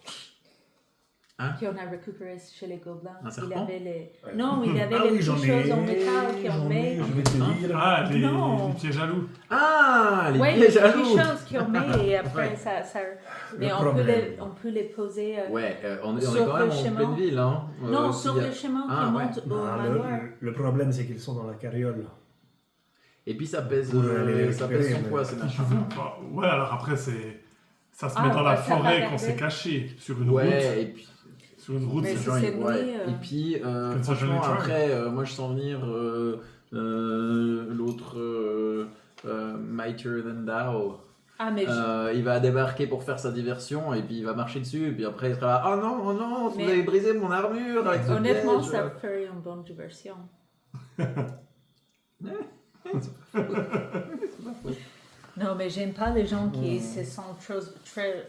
Hein? qu'on a récupéré chez les gobelins. Un Il serpent? avait les... Ouais. Non, il avait Ah les oui, petites j'en ai, choses en métal qu'on met. je vais te dire. Ah, Non. les pieds jaloux. Ah, les Oui, pieds les jaloux. petites choses qu'on met et après Ouais. ça... Mais Le on peut, problème. on peut les poser... Ouais, on est Sur quand le même en chemin. pleine ville, hein. non, s'il sur y a- le chemin Ah, qui ouais. monte au Ah, manoir. le problème, c'est qu'ils sont dans la carriole. Et puis ça pèse, Pour aller les ça récupérer, pèse son mais- poids, ces machins. Bah, ouais, alors après, ça se Ah, met dans la bah, ça va forêt garder. quand c'est caché, sur une route. Ouais, et puis Sur une route, Mais c'est si genre. c'est ouais. nuit, Et puis, Comme ça, franchement, je l'ai après, moi je sens venir l'autre Mightier Than Thou. Ah, mais Il va débarquer pour faire sa diversion et puis il va marcher dessus et puis après il sera là, oh non, vous Mais- avez brisé mon armure avec ce honnêtement, piège. ça ferait une bonne diversion. Non, mais j'aime pas les gens qui se sentent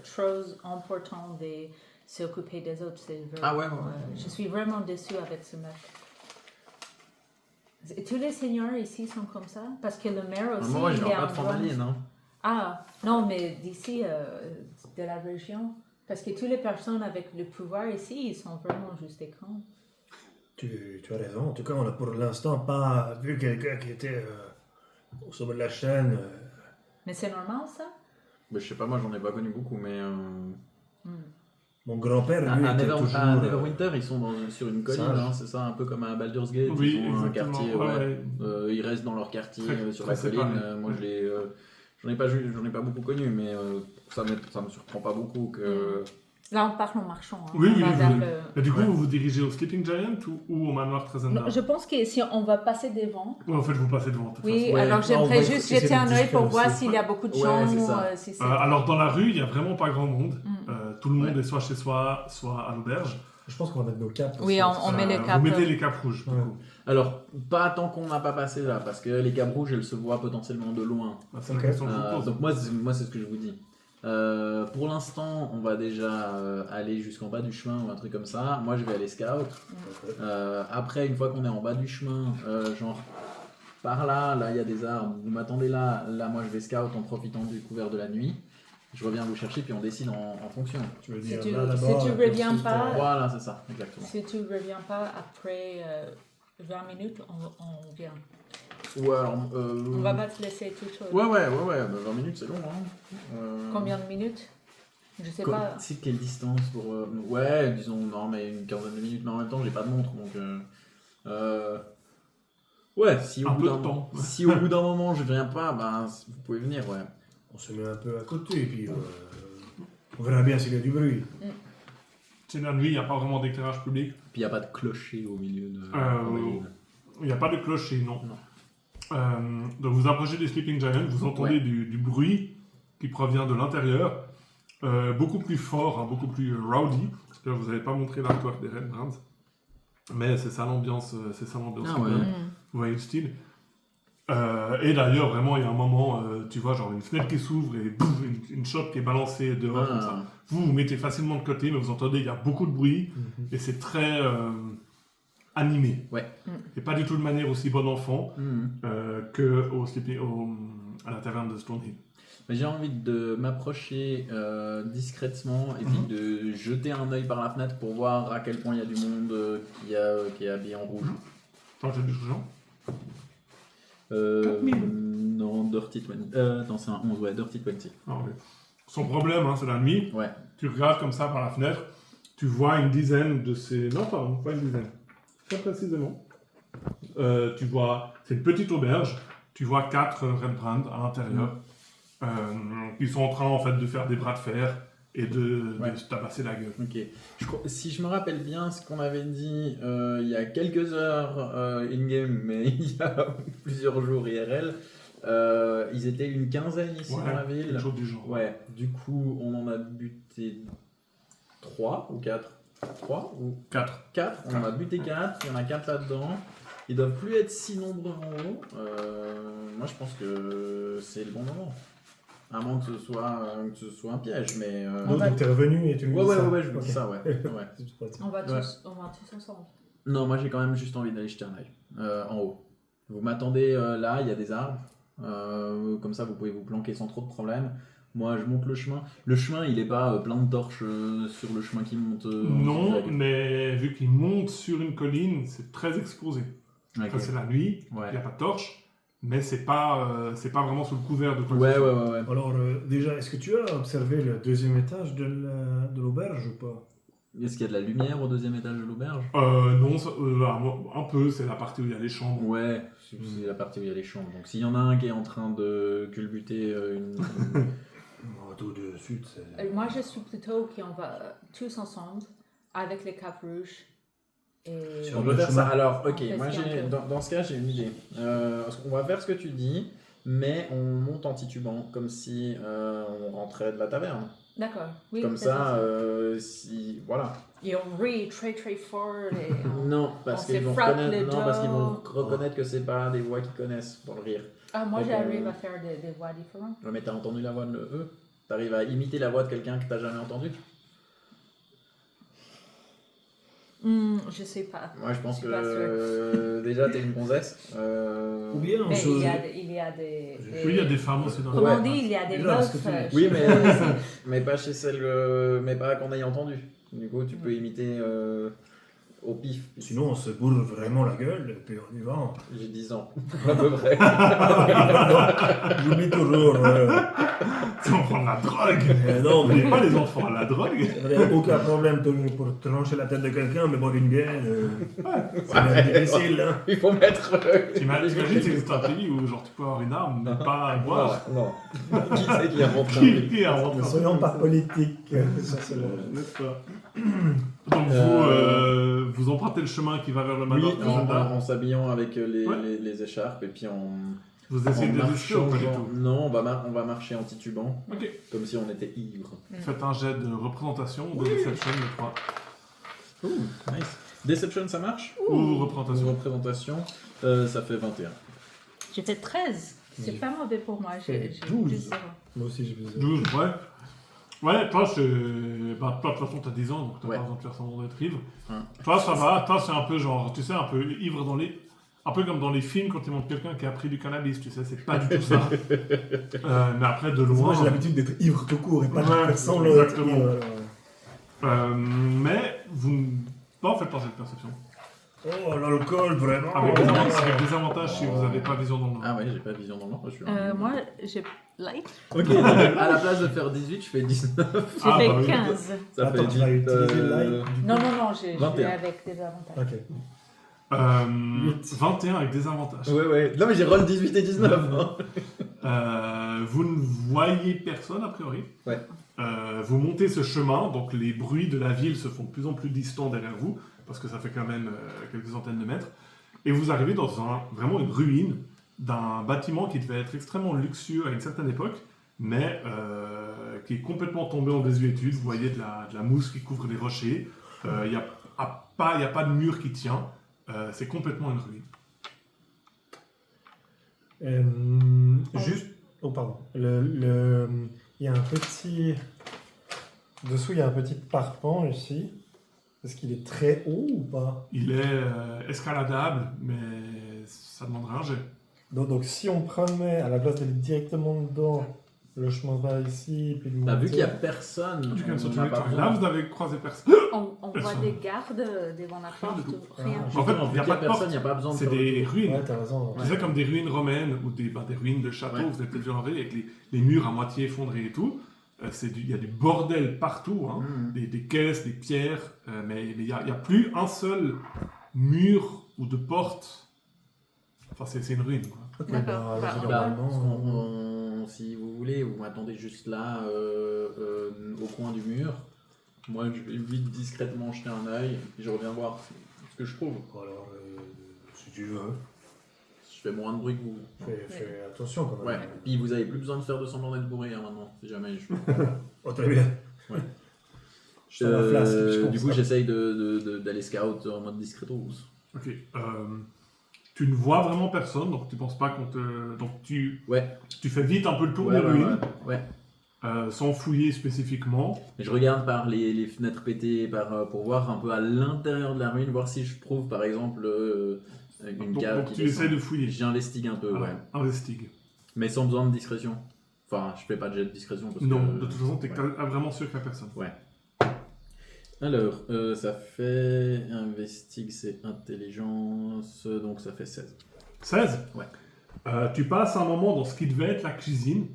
trop importants de s'occuper des autres. C'est vraiment, Ah ouais. je suis vraiment déçue avec ce mec. Tous les seigneurs ici sont comme ça? Parce que le maire aussi, Moi je il vois est pas en de bronze. Fandaline, hein. Ah, non, mais d'ici, de la région. Parce que toutes les personnes avec le pouvoir ici, ils sont vraiment juste des cons. Tu as raison. En tout cas, on n'a pour l'instant pas vu quelqu'un qui était au sommet de la chaîne. Mais c'est normal, ça? Mais je sais pas, moi j'en ai pas connu beaucoup, mais Mon grand-père, lui, à était toujours... Neverwinter ils sont sur une colline, sage. hein, c'est ça, un peu comme à Baldur's Gate, Oui, ils ont un exactement. quartier, ouais. ouais. Ils restent dans leur quartier Très- sur très la colline. séparés. Moi j'en ai pas beaucoup connu, mais ça me surprend pas beaucoup que. Là, on part en marchant. Hein. Oui, On oui, va oui, vers oui. le- Mais du coup, Ouais. vous vous dirigez au Sleeping Giant ou au manoir Trezenda? Non, je pense que si on va passer devant. Ouais, en fait, vous passez devant. de toute Oui, façon. Ouais. alors on j'aimerais va juste essayer jeter d'être un œil pour discret voir aussi. s'il y a beaucoup de Ouais, gens c'est ou ça. si c'est. Alors, dans la rue, il n'y a vraiment pas grand monde. Mm. Tout le monde Ouais. est soit chez soi, soit à l'auberge. Je pense qu'on va mettre nos capes. Oui, aussi. on met les Vous capes. mettez les capes rouges. du Ouais. coup. Alors, pas tant qu'on n'a pas passé là, parce que les capes rouges elles se voient potentiellement de loin. Bah, c'est Ok. la question que je vous pose. Donc moi c'est ce que je vous dis. Pour l'instant, on va déjà aller jusqu'en bas du chemin ou un truc comme ça. Moi, je vais aller scout. Après, une fois qu'on est en bas du chemin, genre par là, il y a des arbres. Vous m'attendez là. Là, moi, je vais scout en profitant du couvert de la nuit. Je reviens vous chercher, puis on décide en fonction. Tu veux Si dire tu- là, si d'abord, tu et puis reviens ensuite, pas- Voilà, c'est ça, exactement. Si tu reviens pas après 20 minutes, on vient. Ouais, alors, On va pas te laisser tout seul. Ouais, bah, 20 minutes, c'est long. Hein. Combien de minutes? Je sais Quoi- pas. C'est quelle distance pour. Ouais, disons, non, mais une quinzaine de minutes, mais en même temps, j'ai pas de montre donc. Ouais, si au, Un bout peu d'un de temps. si au bout d'un moment je viens pas, ben vous pouvez venir, ouais. On se met un peu à côté et puis on verra bien s'il y a du bruit. C'est la nuit, il n'y a pas vraiment d'éclairage public. Puis il n'y a pas de clocher au milieu de Il n'y a pas de clocher, non. Non. Donc vous approchez des Sleeping Giants, vous entendez Ouais. du bruit qui provient de l'intérieur, beaucoup plus fort, hein, beaucoup plus rowdy. Là, vous n'avez pas montré l'artwork des Red Brands, mais c'est ça l'ambiance, Ah qui ouais. donne. Vous voyez le style. Et d'ailleurs, vraiment, il y a un moment, tu vois, genre une fenêtre qui s'ouvre et boum, une chope qui est balancée dehors comme ça. Vous vous mettez facilement de côté, mais vous entendez, il y a beaucoup de bruit et c'est très animé. Ouais. Et pas du tout de manière aussi bon enfant Mhm. que à la taverne de Stonehill. Mais j'ai envie de m'approcher discrètement et puis de jeter un œil par la fenêtre pour voir à quel point il y a du monde qui est habillé en rouge. T'as des gens Non, Dirty 20. Attends, c'est un 11, ouais, Dirty 20. Ah ouais. Son problème, hein, c'est la nuit. Ouais. Tu regardes comme ça par la fenêtre, tu vois une dizaine de ces... Non, pardon, pas une dizaine. Très précisément. Tu vois... C'est une petite auberge. Tu vois 4 Red Brands à l'intérieur. Qui sont en train, en fait, de faire des bras de fer et de se tabasser la gueule. Ok. Si je me rappelle bien ce qu'on avait dit il y a quelques heures in-game, mais il y a plusieurs jours IRL, ils étaient une quinzaine ici dans la ville. quelque chose du genre. Ouais, du coup, on en a buté 3 ou 4 3 ou 4. 4. On en a buté 4, il y en a 4 là-dedans. Ils doivent plus être si nombreux en haut. Moi, je pense que c'est le bon moment. À moins que ce soit un piège, mais... Donc t'es revenu et tu me dis ça. Ouais, je vous Ok. dis ça, ouais. Ouais. C'est tout pratique. On va tous ensemble. Non, moi j'ai quand même juste envie d'aller jeter un œil en haut. Vous m'attendez là, il y a des arbres. Comme ça, vous pouvez vous planquer sans trop de problème. Moi, je monte le chemin. Le chemin, il est pas plein de torches sur le chemin qui monte. Non, en mais vu qu'il monte sur une colline, c'est très exposé. Ok. Enfin, c'est la nuit, il Ouais. n'y a pas de torche, mais c'est pas vraiment sous le couvert de quoi que Ouais, ce ouais, soit. ouais, ouais. Alors déjà, est-ce que tu as observé le deuxième étage de l'auberge ou pas? Est-ce qu'il y a de la lumière au deuxième étage de l'auberge? Non, un peu, c'est la partie où il y a les chambres. Ouais, c'est la partie où il y a les chambres. Donc s'il y en a un qui est en train de culbuter une... Tout de suite, c'est... Moi, je suis plutôt qu'on va tous ensemble avec les capes rouges. Et... Sur On peut le faire chemin. ça. Alors, ok, On fait moi ce qu'il y a un peu. dans ce cas, j'ai une idée. On va faire ce que tu dis, mais on monte en titubant, comme si on rentrait de la taverne. D'accord. Oui, Comme c'est ça, si... Voilà. Et on rit très très fort. Et on... Non, parce on qu'ils se vont frappe reconnaître, le non, parce qu'ils vont dos. reconnaître que c'est pas des voix qu'ils connaissent pour le rire. Ah, moi, Donc, j'arrive à faire des voix différentes. Ouais, mais t'as entendu la voix de eux? T'arrives à imiter la voix de quelqu'un que t'as jamais entendu? Je sais pas. Moi, je pense Je suis pas que déjà t'es une gonzesse. Ou bien on Mais se... il y a des... Oui, il y a des femmes aussi dans Comment la on dit, il y a des Déjà, parce meufs. que tu- Oui, mais pas chez celle, mais pas qu'on ait entendu. Du coup, tu peux imiter au pif. Sinon, on se bourre vraiment la gueule et puis on y va. J'ai 10 ans, à peu près. J'oublie toujours. Si on prend la drogue. Non, On mais n'est pas les enfants, la drogue. il n'y a aucun problème pour trancher la tête de quelqu'un, mais boire une bière, c'est même difficile. Hein. Il faut mettre. T'imagines si c'est un pays où genre, tu peux avoir une arme, mais pas boire. Non. Qui c'est qui invente un truc? Qui a inventé Ne un soyons pas politiques. Ça, c'est le- N'est-ce pas? Donc vous empruntez le chemin qui va vers le Oui, manoir de Janda. en s'habillant avec Ouais. les écharpes et puis en Vous essayez de désister marchant. ou pas du tout? Non, on va marcher en titubant, Ok. comme si on était ivre. Faites un jet de représentation ou de deception, les trois. Ouh, nice. Deception, ça marche? Ou Une représentation. représentation, ça fait 21. J'ai fait 13. C'est pas mauvais pour moi. J'ai 12. plus zéro. Moi aussi, je faisais. 12, ouais. Ouais, toi, c'est... Bah, toi, de toute façon, t'as 10 ans, donc t'as Ouais. pas besoin de faire semblant d'être ivre. Hein. Toi, ça va. Toi, c'est un peu genre, tu sais, un peu ivre dans les... Un peu comme dans les films quand ils montrent quelqu'un qui a pris du cannabis, tu sais, c'est pas du tout ça. Mais après, de Moi, loin... j'ai l'habitude d'être ivre tout court et pas de Ouais, faire semblant d'être exactement. ivre. Mais vous... Non, faites pas cette perception. Oh, l'alcool, vraiment. Avec des avantages si vous n'avez pas vision dans le noir. Ah ouais, j'ai pas vision dans le noir, je suis là. Moi, j'ai light. Ok, donc, à la place de faire 18, je fais 19. J'ai Ah, fait bah oui. 15. Ça Attends, fait tu vas utiliser light du Non, coup. non, non, j'ai 21. avec des avantages. Ok. 21 avec des avantages. Ouais. Non, mais j'ai roll 18 et 19. Vous ne voyez personne a priori. Ouais. Vous montez ce chemin, donc les bruits de la ville se font de plus en plus distants derrière vous, parce que ça fait quand même quelques centaines de mètres. Et vous arrivez dans vraiment une ruine d'un bâtiment qui devait être extrêmement luxueux à une certaine époque, mais qui est complètement tombé en désuétude. Vous voyez de la mousse qui couvre les rochers. Il n'y a pas de mur qui tient. C'est complètement une ruine. Juste. Oh, pardon. Il y a un petit. Dessous, il y a un petit parpaing ici. Est-ce qu'il est très haut ou pas? Il est escaladable, mais ça demanderait un jet. Donc, si on prenait à la place d'aller directement dedans, le chemin va ici, puis de monter. Vu qu'il n'y a personne, Tu on peux sauter n'a le pas temps. besoin. Là, vous avez croisé personne. On voit des gardes devant la porte, du tout. rien. En fait, Justement, il n'y a vu pas qu'il de porte. personne, il n'y a pas besoin de C'est faire des le tour. ruines. Ouais, t'as raison. C'est comme des ruines romaines ou des ruines de châteaux. Ouais. Vous avez peut-être vu en vrai avec les murs à moitié effondrés et tout. Il y a du bordel partout. Hein. Des caisses, des pierres. Mais il n'y a plus un seul mur ou de porte. Enfin, c'est une ruine. Quoi. Ok, D'accord. bah, Bah, généralement, Si vous voulez, vous m'attendez juste là, au coin du mur. Moi, je vais vite discrètement jeter un œil et je reviens voir ce que je trouve. alors, si tu veux, Je fais moins de bruit que vous. fais attention quand même. Ouais, puis vous avez plus besoin de faire de semblant d'être bourré hein, maintenant, si jamais je... Oh, très bien. Ouais. Je t'en la flasque, je du pense, coup, hein. j'essaye d'aller scout en mode discretos. Ok. Tu ne vois vraiment personne, donc tu penses pas qu'on te. Donc tu fais vite un peu le tour des ruines, ouais. sans fouiller spécifiquement. Et je regarde par les fenêtres pétées pour voir un peu à l'intérieur de la ruine, voir si je trouve par exemple une cave Donc qui tu descend. essaies de fouiller. J'investigue un peu, ouais. Investigue. Mais sans besoin de discrétion. Enfin, je fais pas de jet de discrétion parce Non, que... de toute façon, tu es vraiment sûr qu'il n'y a personne. Alors, ça fait... Investigue, c'est intelligence, donc ça fait 16. 16 Ouais. Tu passes un moment dans ce qui devait être la cuisine,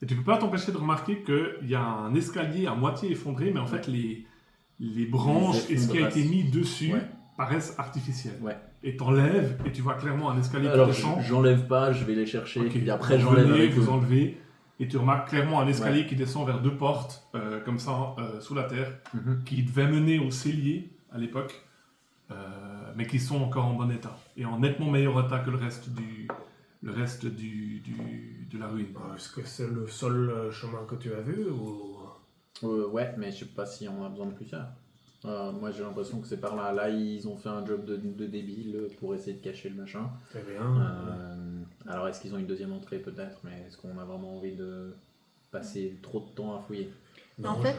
et tu peux pas t'empêcher de remarquer qu'il y a un escalier à moitié effondré, mais en fait, les branches et ce qui a été mis dessus paraissent artificiels. Ouais. Et t'enlèves, et tu vois clairement un escalier Alors, qui descend. j'enlève pas, je vais les chercher, Ok. puis après Vous j'enlève venez, avec vous eux. enlevez, et tu remarques clairement un escalier qui descend vers deux portes, comme ça, sous la terre, qui devait mener au cellier à l'époque, mais qui sont encore en bon état, et en nettement meilleur état que le reste de la ruine. Est-ce que c'est le seul chemin que tu as vu ou... Ouais, mais je sais pas si on a besoin de plus tard. Moi j'ai l'impression que c'est par là. Là ils ont fait un job de débile pour essayer de cacher le machin. Très bien. Alors est-ce qu'ils ont une deuxième entrée peut-être, mais est-ce qu'on a vraiment envie de passer trop de temps à fouiller? En fait,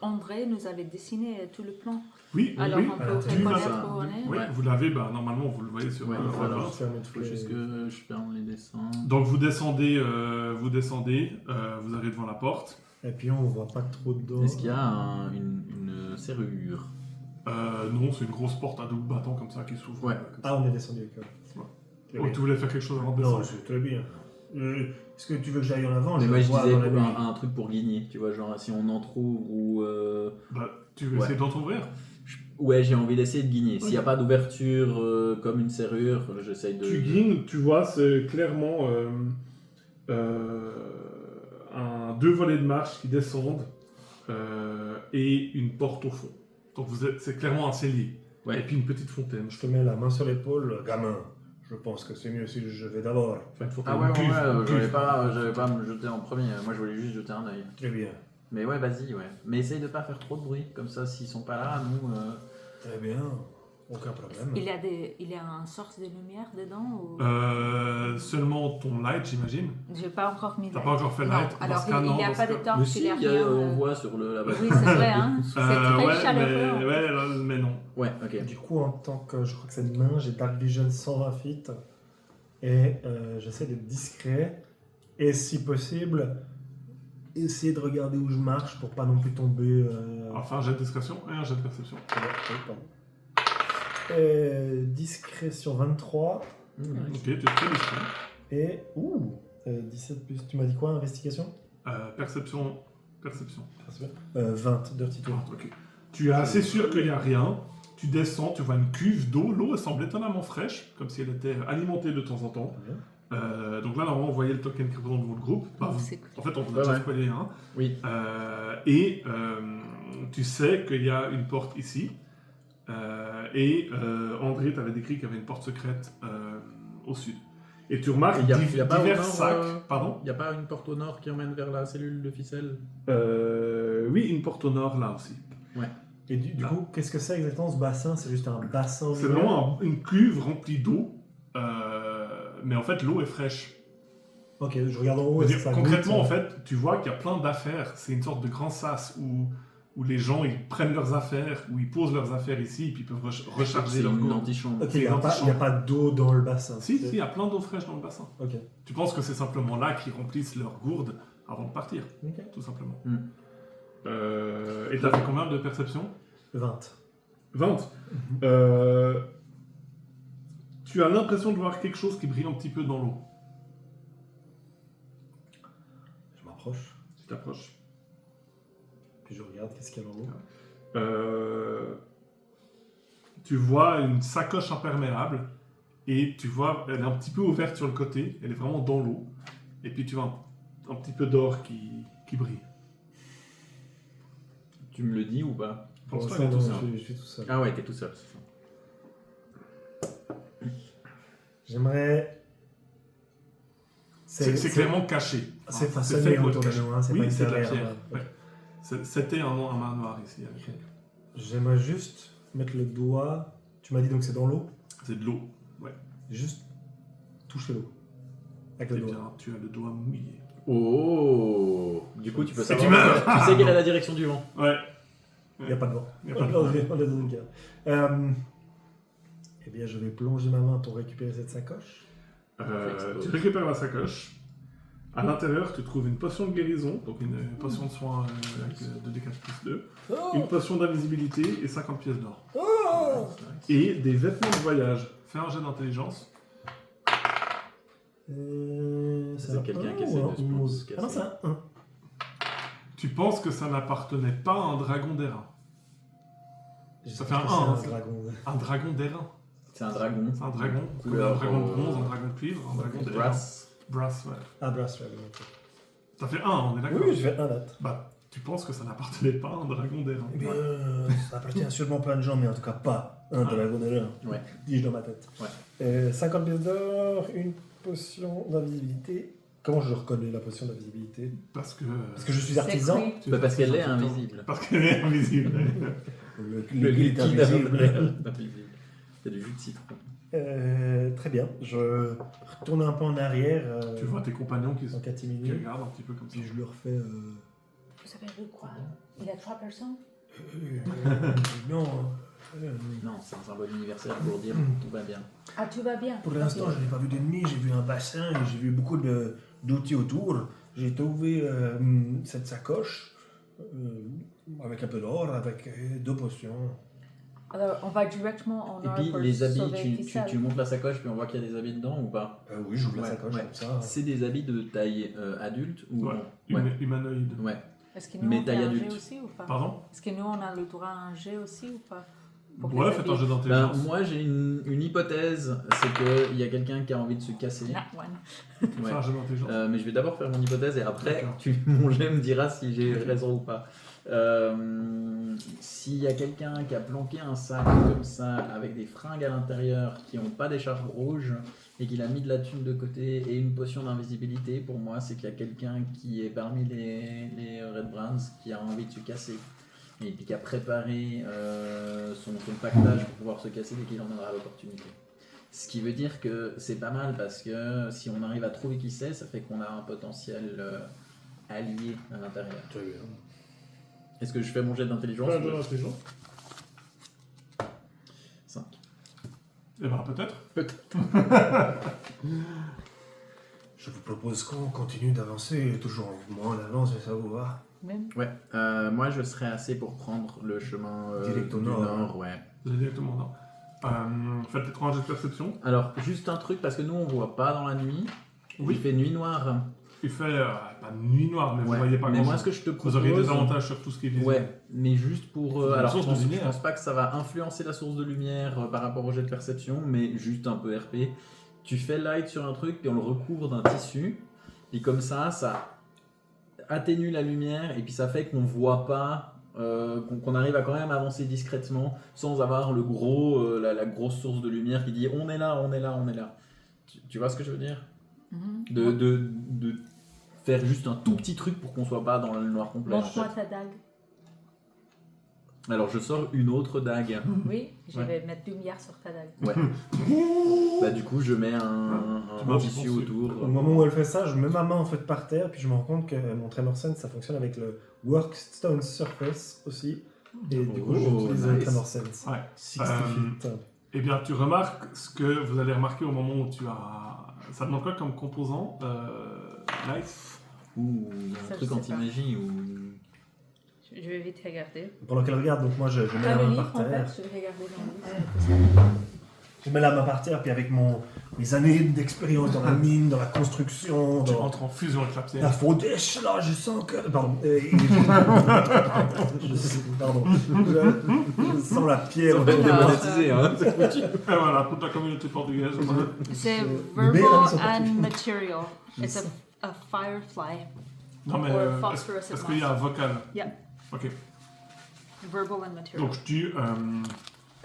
André nous avait dessiné tout le plan. Oui, Alors oui. on peut Tu l'as. reconnaître où on est. Oui, vous l'avez, normalement vous le voyez sur Ouais, le voilà. photo. Faut juste que je ferme les dessins. Donc vous descendez, vous arrivez devant la porte. Et puis on voit pas trop dedans. Est-ce qu'il y a une serrure? Non, c'est une grosse porte à double battant comme ça qui s'ouvre. Ouais. Comme ça. Ah, on est descendu. Très Oh, bien. tu voulais faire quelque chose avant de Non, descendre? c'est très bien. Est-ce que tu veux que j'aille en avant? Mais Je moi vais je voir disais dans la nuit. un truc pour guigner, tu vois, genre si on en trouve ou... Bah, tu veux essayer d'entrouvrir? Ouais, j'ai envie d'essayer de guigner. S'il n'y a pas d'ouverture comme une serrure, j'essaye de... Tu guignes, tu vois, c'est clairement deux volets de marche qui descendent et une porte au fond. Donc c'est clairement un cellier. Ouais. Et puis une petite fontaine. Je te mets la main sur l'épaule, gamin. Je pense que c'est mieux si je vais d'abord. Enfin, une fontaine. Ah ouais, une cuve, une j'avais cuve. pas à me jeter en premier. Moi, je voulais juste jeter un œil. Très bien. Mais ouais, vas-y, ouais. Mais essaye de pas faire trop de bruit. Comme ça, s'ils sont pas là, nous... Très bien. Aucun problème. Il y a une sorte de lumière dedans ou... Seulement ton light, j'imagine. J'ai pas encore mis T'as light. pas encore fait Non, light. Dans alors ce cas, il non, n'y a dans pas ce de cas. torche, Mais si, il n'y a il y a, rien. on voit sur le... Oui, c'est vrai, hein. C'est très ouais, chaleureux. mais non. ok. Du coup, en tant que je crois que c'est une main, j'ai Dark Vision 120 feet. Et j'essaie d'être discret. Et si possible, essayer de regarder où je marche pour pas non plus tomber. Enfin, un jet de discrétion et un jet de perception. Pardon. Discrétion 23. Ok, tu es très discret. Et. 17 plus. Tu m'as dit quoi? Investigation? Perception. 20, Dirty 20. Ok. Tu es assez sûr qu'il n'y a rien. Tu descends, tu vois une cuve d'eau. L'eau elle semble étonnamment fraîche, comme si elle était alimentée de temps en temps. Donc là, normalement, vous voyez le token qui représente votre groupe. Bah, C'est cool. en fait, on vous a Ouais, déjà ouais. spoilé un. Oui. Tu sais qu'il y a une porte ici. André t'avait décrit qu'il y avait une porte secrète au sud. Et tu remarques Il y a pas au divers nord, sacs. Pardon? Il n'y a pas une porte au nord qui emmène vers la cellule de ficelle? Oui, une porte au nord là aussi. Et du coup, qu'est-ce que c'est exactement ce bassin? C'est juste un bassin C'est vide? vraiment une cuve remplie d'eau. Mais en fait, l'eau est fraîche. Ok, je regarde en haut. Je veux est-ce dire, que ça concrètement, en goûte? fait, tu vois qu'il y a plein d'affaires. C'est une sorte de grand sas où les gens ils prennent leurs affaires, où ils posent leurs affaires ici, et puis ils peuvent recharger C'est leur une gourde. antichambre. Ok, c'est il n'y a, l'antichambre. pas d'eau dans le bassin. Si, c'est- il y a plein d'eau fraîche dans le bassin. Ok. Tu penses que c'est simplement là qu'ils remplissent leur gourde avant de partir, Ok. tout simplement. Hmm. Et t'as fait combien de perceptions? 20. 20. Tu as l'impression de voir quelque chose qui brille un petit peu dans l'eau. Je m'approche, Tu t'approches. puis je regarde qu'est-ce qu'il y a dans l'eau. Tu vois une sacoche imperméable et tu vois, elle est un petit peu ouverte sur le côté, elle est vraiment dans l'eau. Et puis tu vois un petit peu d'or qui brille. Tu me le dis ou pas? Pour Pour l'instant, l'instant, il est tout non, seul. je suis tout seul. Ah ouais, t'es tout seul, c'est ça. J'aimerais. C'est clairement caché. C'est Hein, façonné fait pour autour être de caché. nous, hein, c'est Oui, pas une c'est de la terre, pierre. hein. Ouais. C'était un manoir ici. Avec. Ok. J'aimerais juste mettre le doigt. Tu m'as dit donc c'est dans l'eau? C'est de l'eau. Juste toucher l'eau. Avec le Eh doigt. bien, tu as le doigt mouillé. Oh! Du coup, tu peux C'est savoir. tu meurs. Tu sais quelle est la direction du vent. Ouais. Il n'y a pas de vent. Il y a pas de On vent. est dans une cave. Eh bien, je vais plonger ma main pour récupérer cette sacoche. Tu récupères la sacoche. À l'intérieur, tu trouves une potion de guérison, donc une potion de soin avec 2d4 plus 2, une potion d'invisibilité et 50 pièces d'or. Et des vêtements de voyage. Fais un jet d'intelligence. C'est quelqu'un qui essaie de se casser. Ah non, c'est un 1. Tu penses que ça n'appartenait pas à un dragon d'airain. Ça fait un 1, C'est hein, un dragon. Un dragon d'airain. C'est un dragon. C'est un dragon. Comme Couleur, un dragon de bronze, un dragon de cuivre, un dragon d'airain. Brass. Brass, ouais. Ah, Brass Dragon. Ok. Ça fait 1, on est d'accord? Oui, je vais 1 date. Bah, tu penses que ça n'appartenait pas à un dragon d'airain. Eh bien, ça appartient sûrement plein de gens, mais en tout cas pas un dragon d'airain. Ouais. Dis-je dans ma tête. Ouais. 50 pièces d'or, une potion d'invisibilité. Comment je reconnais la potion d'invisibilité? Parce que... Parce que je suis artisan. Secret. tu Bah, es parce qu'elle est artisan tout le temps. invisible. Parce qu'elle est invisible. Le liquide est invisible. invisible. Il y a du jus de citron. Très bien. Je retourne un peu en arrière. Tu vois tes compagnons qui en qui catimini. regardent un petit peu comme ça. Puis je leur fais. Vous avez vu quoi? Il a 3 personnes? Non. Non, c'est un symbole universel pour dire tout va bien. Ah, tout va bien. Pour l'instant, je n'ai pas vu d'ennemis. J'ai vu un bassin et j'ai vu beaucoup d'outils autour. J'ai trouvé cette sacoche avec un peu d'or, avec 2 potions. Alors, on va directement en Et nord puis pour les habits, sauver tu Ficelle. montes la sacoche puis on voit qu'il y a des habits dedans ou pas? Oui, j'ouvre la Ouais, sacoche ouais. comme ça. C'est des habits de taille adulte ou Ouais. non? Humanoïde. Ouais. Est-ce que nous, Mais on fait taille un jet adulte. aussi ou pas? Pardon? Est-ce que nous, on a le droit à un jet aussi ou pas? Pour Ouais, les faites un habits. jeu Ben, d'intelligence. moi j'ai une hypothèse, c'est qu'il y a quelqu'un qui a envie de se casser. Not one. Ouais. Fais un jeu d'intelligence. Mais je vais d'abord faire mon hypothèse et après D'accord. mon jet me dira si j'ai raison ou pas. S'il y a quelqu'un qui a planqué un sac comme ça avec des fringues à l'intérieur qui n'ont pas d'écharpe rouge et qu'il a mis de la thune de côté et une potion d'invisibilité, pour moi c'est qu'il y a quelqu'un qui est parmi les Red Brands qui a envie de se casser et puis qui a préparé son pactage pour pouvoir se casser dès qu'il en aura l'opportunité. Ce qui veut dire que c'est pas mal parce que si on arrive à trouver qui c'est, ça fait qu'on a un potentiel allié à l'intérieur. Très bien. Est-ce que je fais mon jet d'intelligence? Fais un jeu d'intelligence. 5. Eh ben, peut-être. Je vous propose qu'on continue d'avancer, toujours en mouvement, en avance, et ça vous va? Même. Ouais, moi je serais assez pour prendre le chemin Direct au du nord. ouais. Vous allez directement non. Faites les 3 jets de perception. Alors, juste un truc, parce que nous on voit pas dans la nuit. Oui. Il fait nuit noire. Il fait pas nuit noire, mais vous Ouais. voyez pas Mais grand moi, chose. ce que je te propose... Vous auriez des avantages sur tout ce qui est visuel. Ouais, mais juste pour... La alors, source de je lumière. pense pas que ça va influencer la source de lumière par rapport au jet de perception, mais juste un peu RP. Tu fais light sur un truc, puis on le recouvre d'un tissu, et comme ça atténue la lumière, et puis ça fait qu'on voit pas, qu'on arrive à quand même avancer discrètement, sans avoir le gros, la grosse source de lumière qui dit « on est là, on est là, on est là ». Tu vois ce que je veux dire ? De faire juste un tout petit truc pour qu'on soit pas dans le noir complet. Montre-moi ta dague. Alors je sors une autre dague. Oui, je vais mettre lumière sur ta dague. Ouais. Bah du coup je mets un marches tissu dessus. autour. Au moment où elle fait ça, je mets ma main en fait par terre, puis je me rends compte que mon Tremor Sense, ça fonctionne avec le Workstone Surface aussi. Et du coup, Oh, j'utilise le nice. Tremor Sense. Ouais. 60 feet. Eh bien, tu remarques ce que vous allez remarquer au moment où tu as... Ça demande quoi comme composant Nice. Ouh, il y a Ça, un je truc sais pas. anti-magie ou... Je vais vite regarder. Pendant qu'elle regarde, donc moi je mets Ah, la le main livre, par en terre. fait, je vais regarder dans le livre. Je mets la main par terre, puis avec mes années d'expérience dans la mine, dans la construction, Tu dans entres en fusion avec la la pierre. faudèche, là, je sens que... Pardon. Pardon. Je sens la pierre. Ça va être Ah. démonétisé, hein. c'est foutu. Et voilà, toute la communauté portugaise. C'est Les meilleurs verbal sont partis. and material. It's a firefly. Non, mais Or est-ce phosphorescent qu'il y a un moth. vocal Yeah. Ok. Verbal and material. Donc tu...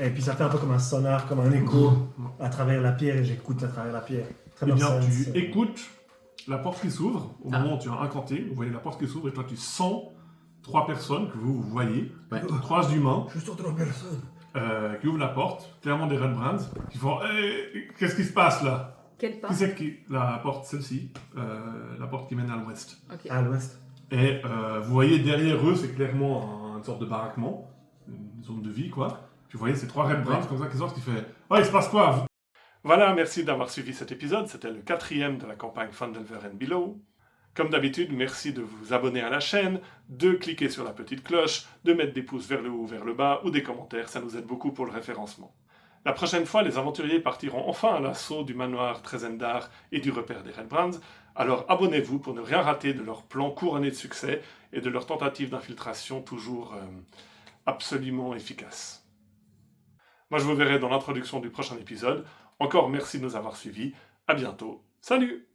Et puis ça fait un peu comme un sonar, comme un écho à travers la pierre, et j'écoute à travers la pierre. Très Eh bien, sense. tu écoutes la porte qui s'ouvre. Au Ah. moment où tu as incanté, vous voyez la porte qui s'ouvre et toi tu sens 3 personnes que vous voyez, Ouais. 3 humains Je suis trois personnes. qui ouvrent la porte, clairement des Red Brands, qui font qu'est-ce qui se passe là? Quelle Qui porte? c'est qui... La porte, celle-ci, la porte qui mène à l'ouest. Ok. À l'ouest. Et vous voyez derrière eux, c'est clairement une sorte de baraquement, une zone de vie quoi. Puis vous voyez ces 3 Red Brands comme ça qui sortent, qui fait il se passe quoi? Voilà, merci d'avoir suivi cet épisode. C'était le 4e de la campagne Phandelver and Below. Comme d'habitude, merci de vous abonner à la chaîne, de cliquer sur la petite cloche, de mettre des pouces vers le haut ou vers le bas, ou des commentaires, ça nous aide beaucoup pour le référencement. La prochaine fois, les aventuriers partiront enfin à l'assaut du manoir Trezendar et du repère des Red Brands, alors abonnez-vous pour ne rien rater de leur plan couronné de succès et de leur tentative d'infiltration toujours absolument efficace. Moi je vous verrai dans l'introduction du prochain épisode. Encore merci de nous avoir suivis, à bientôt, salut!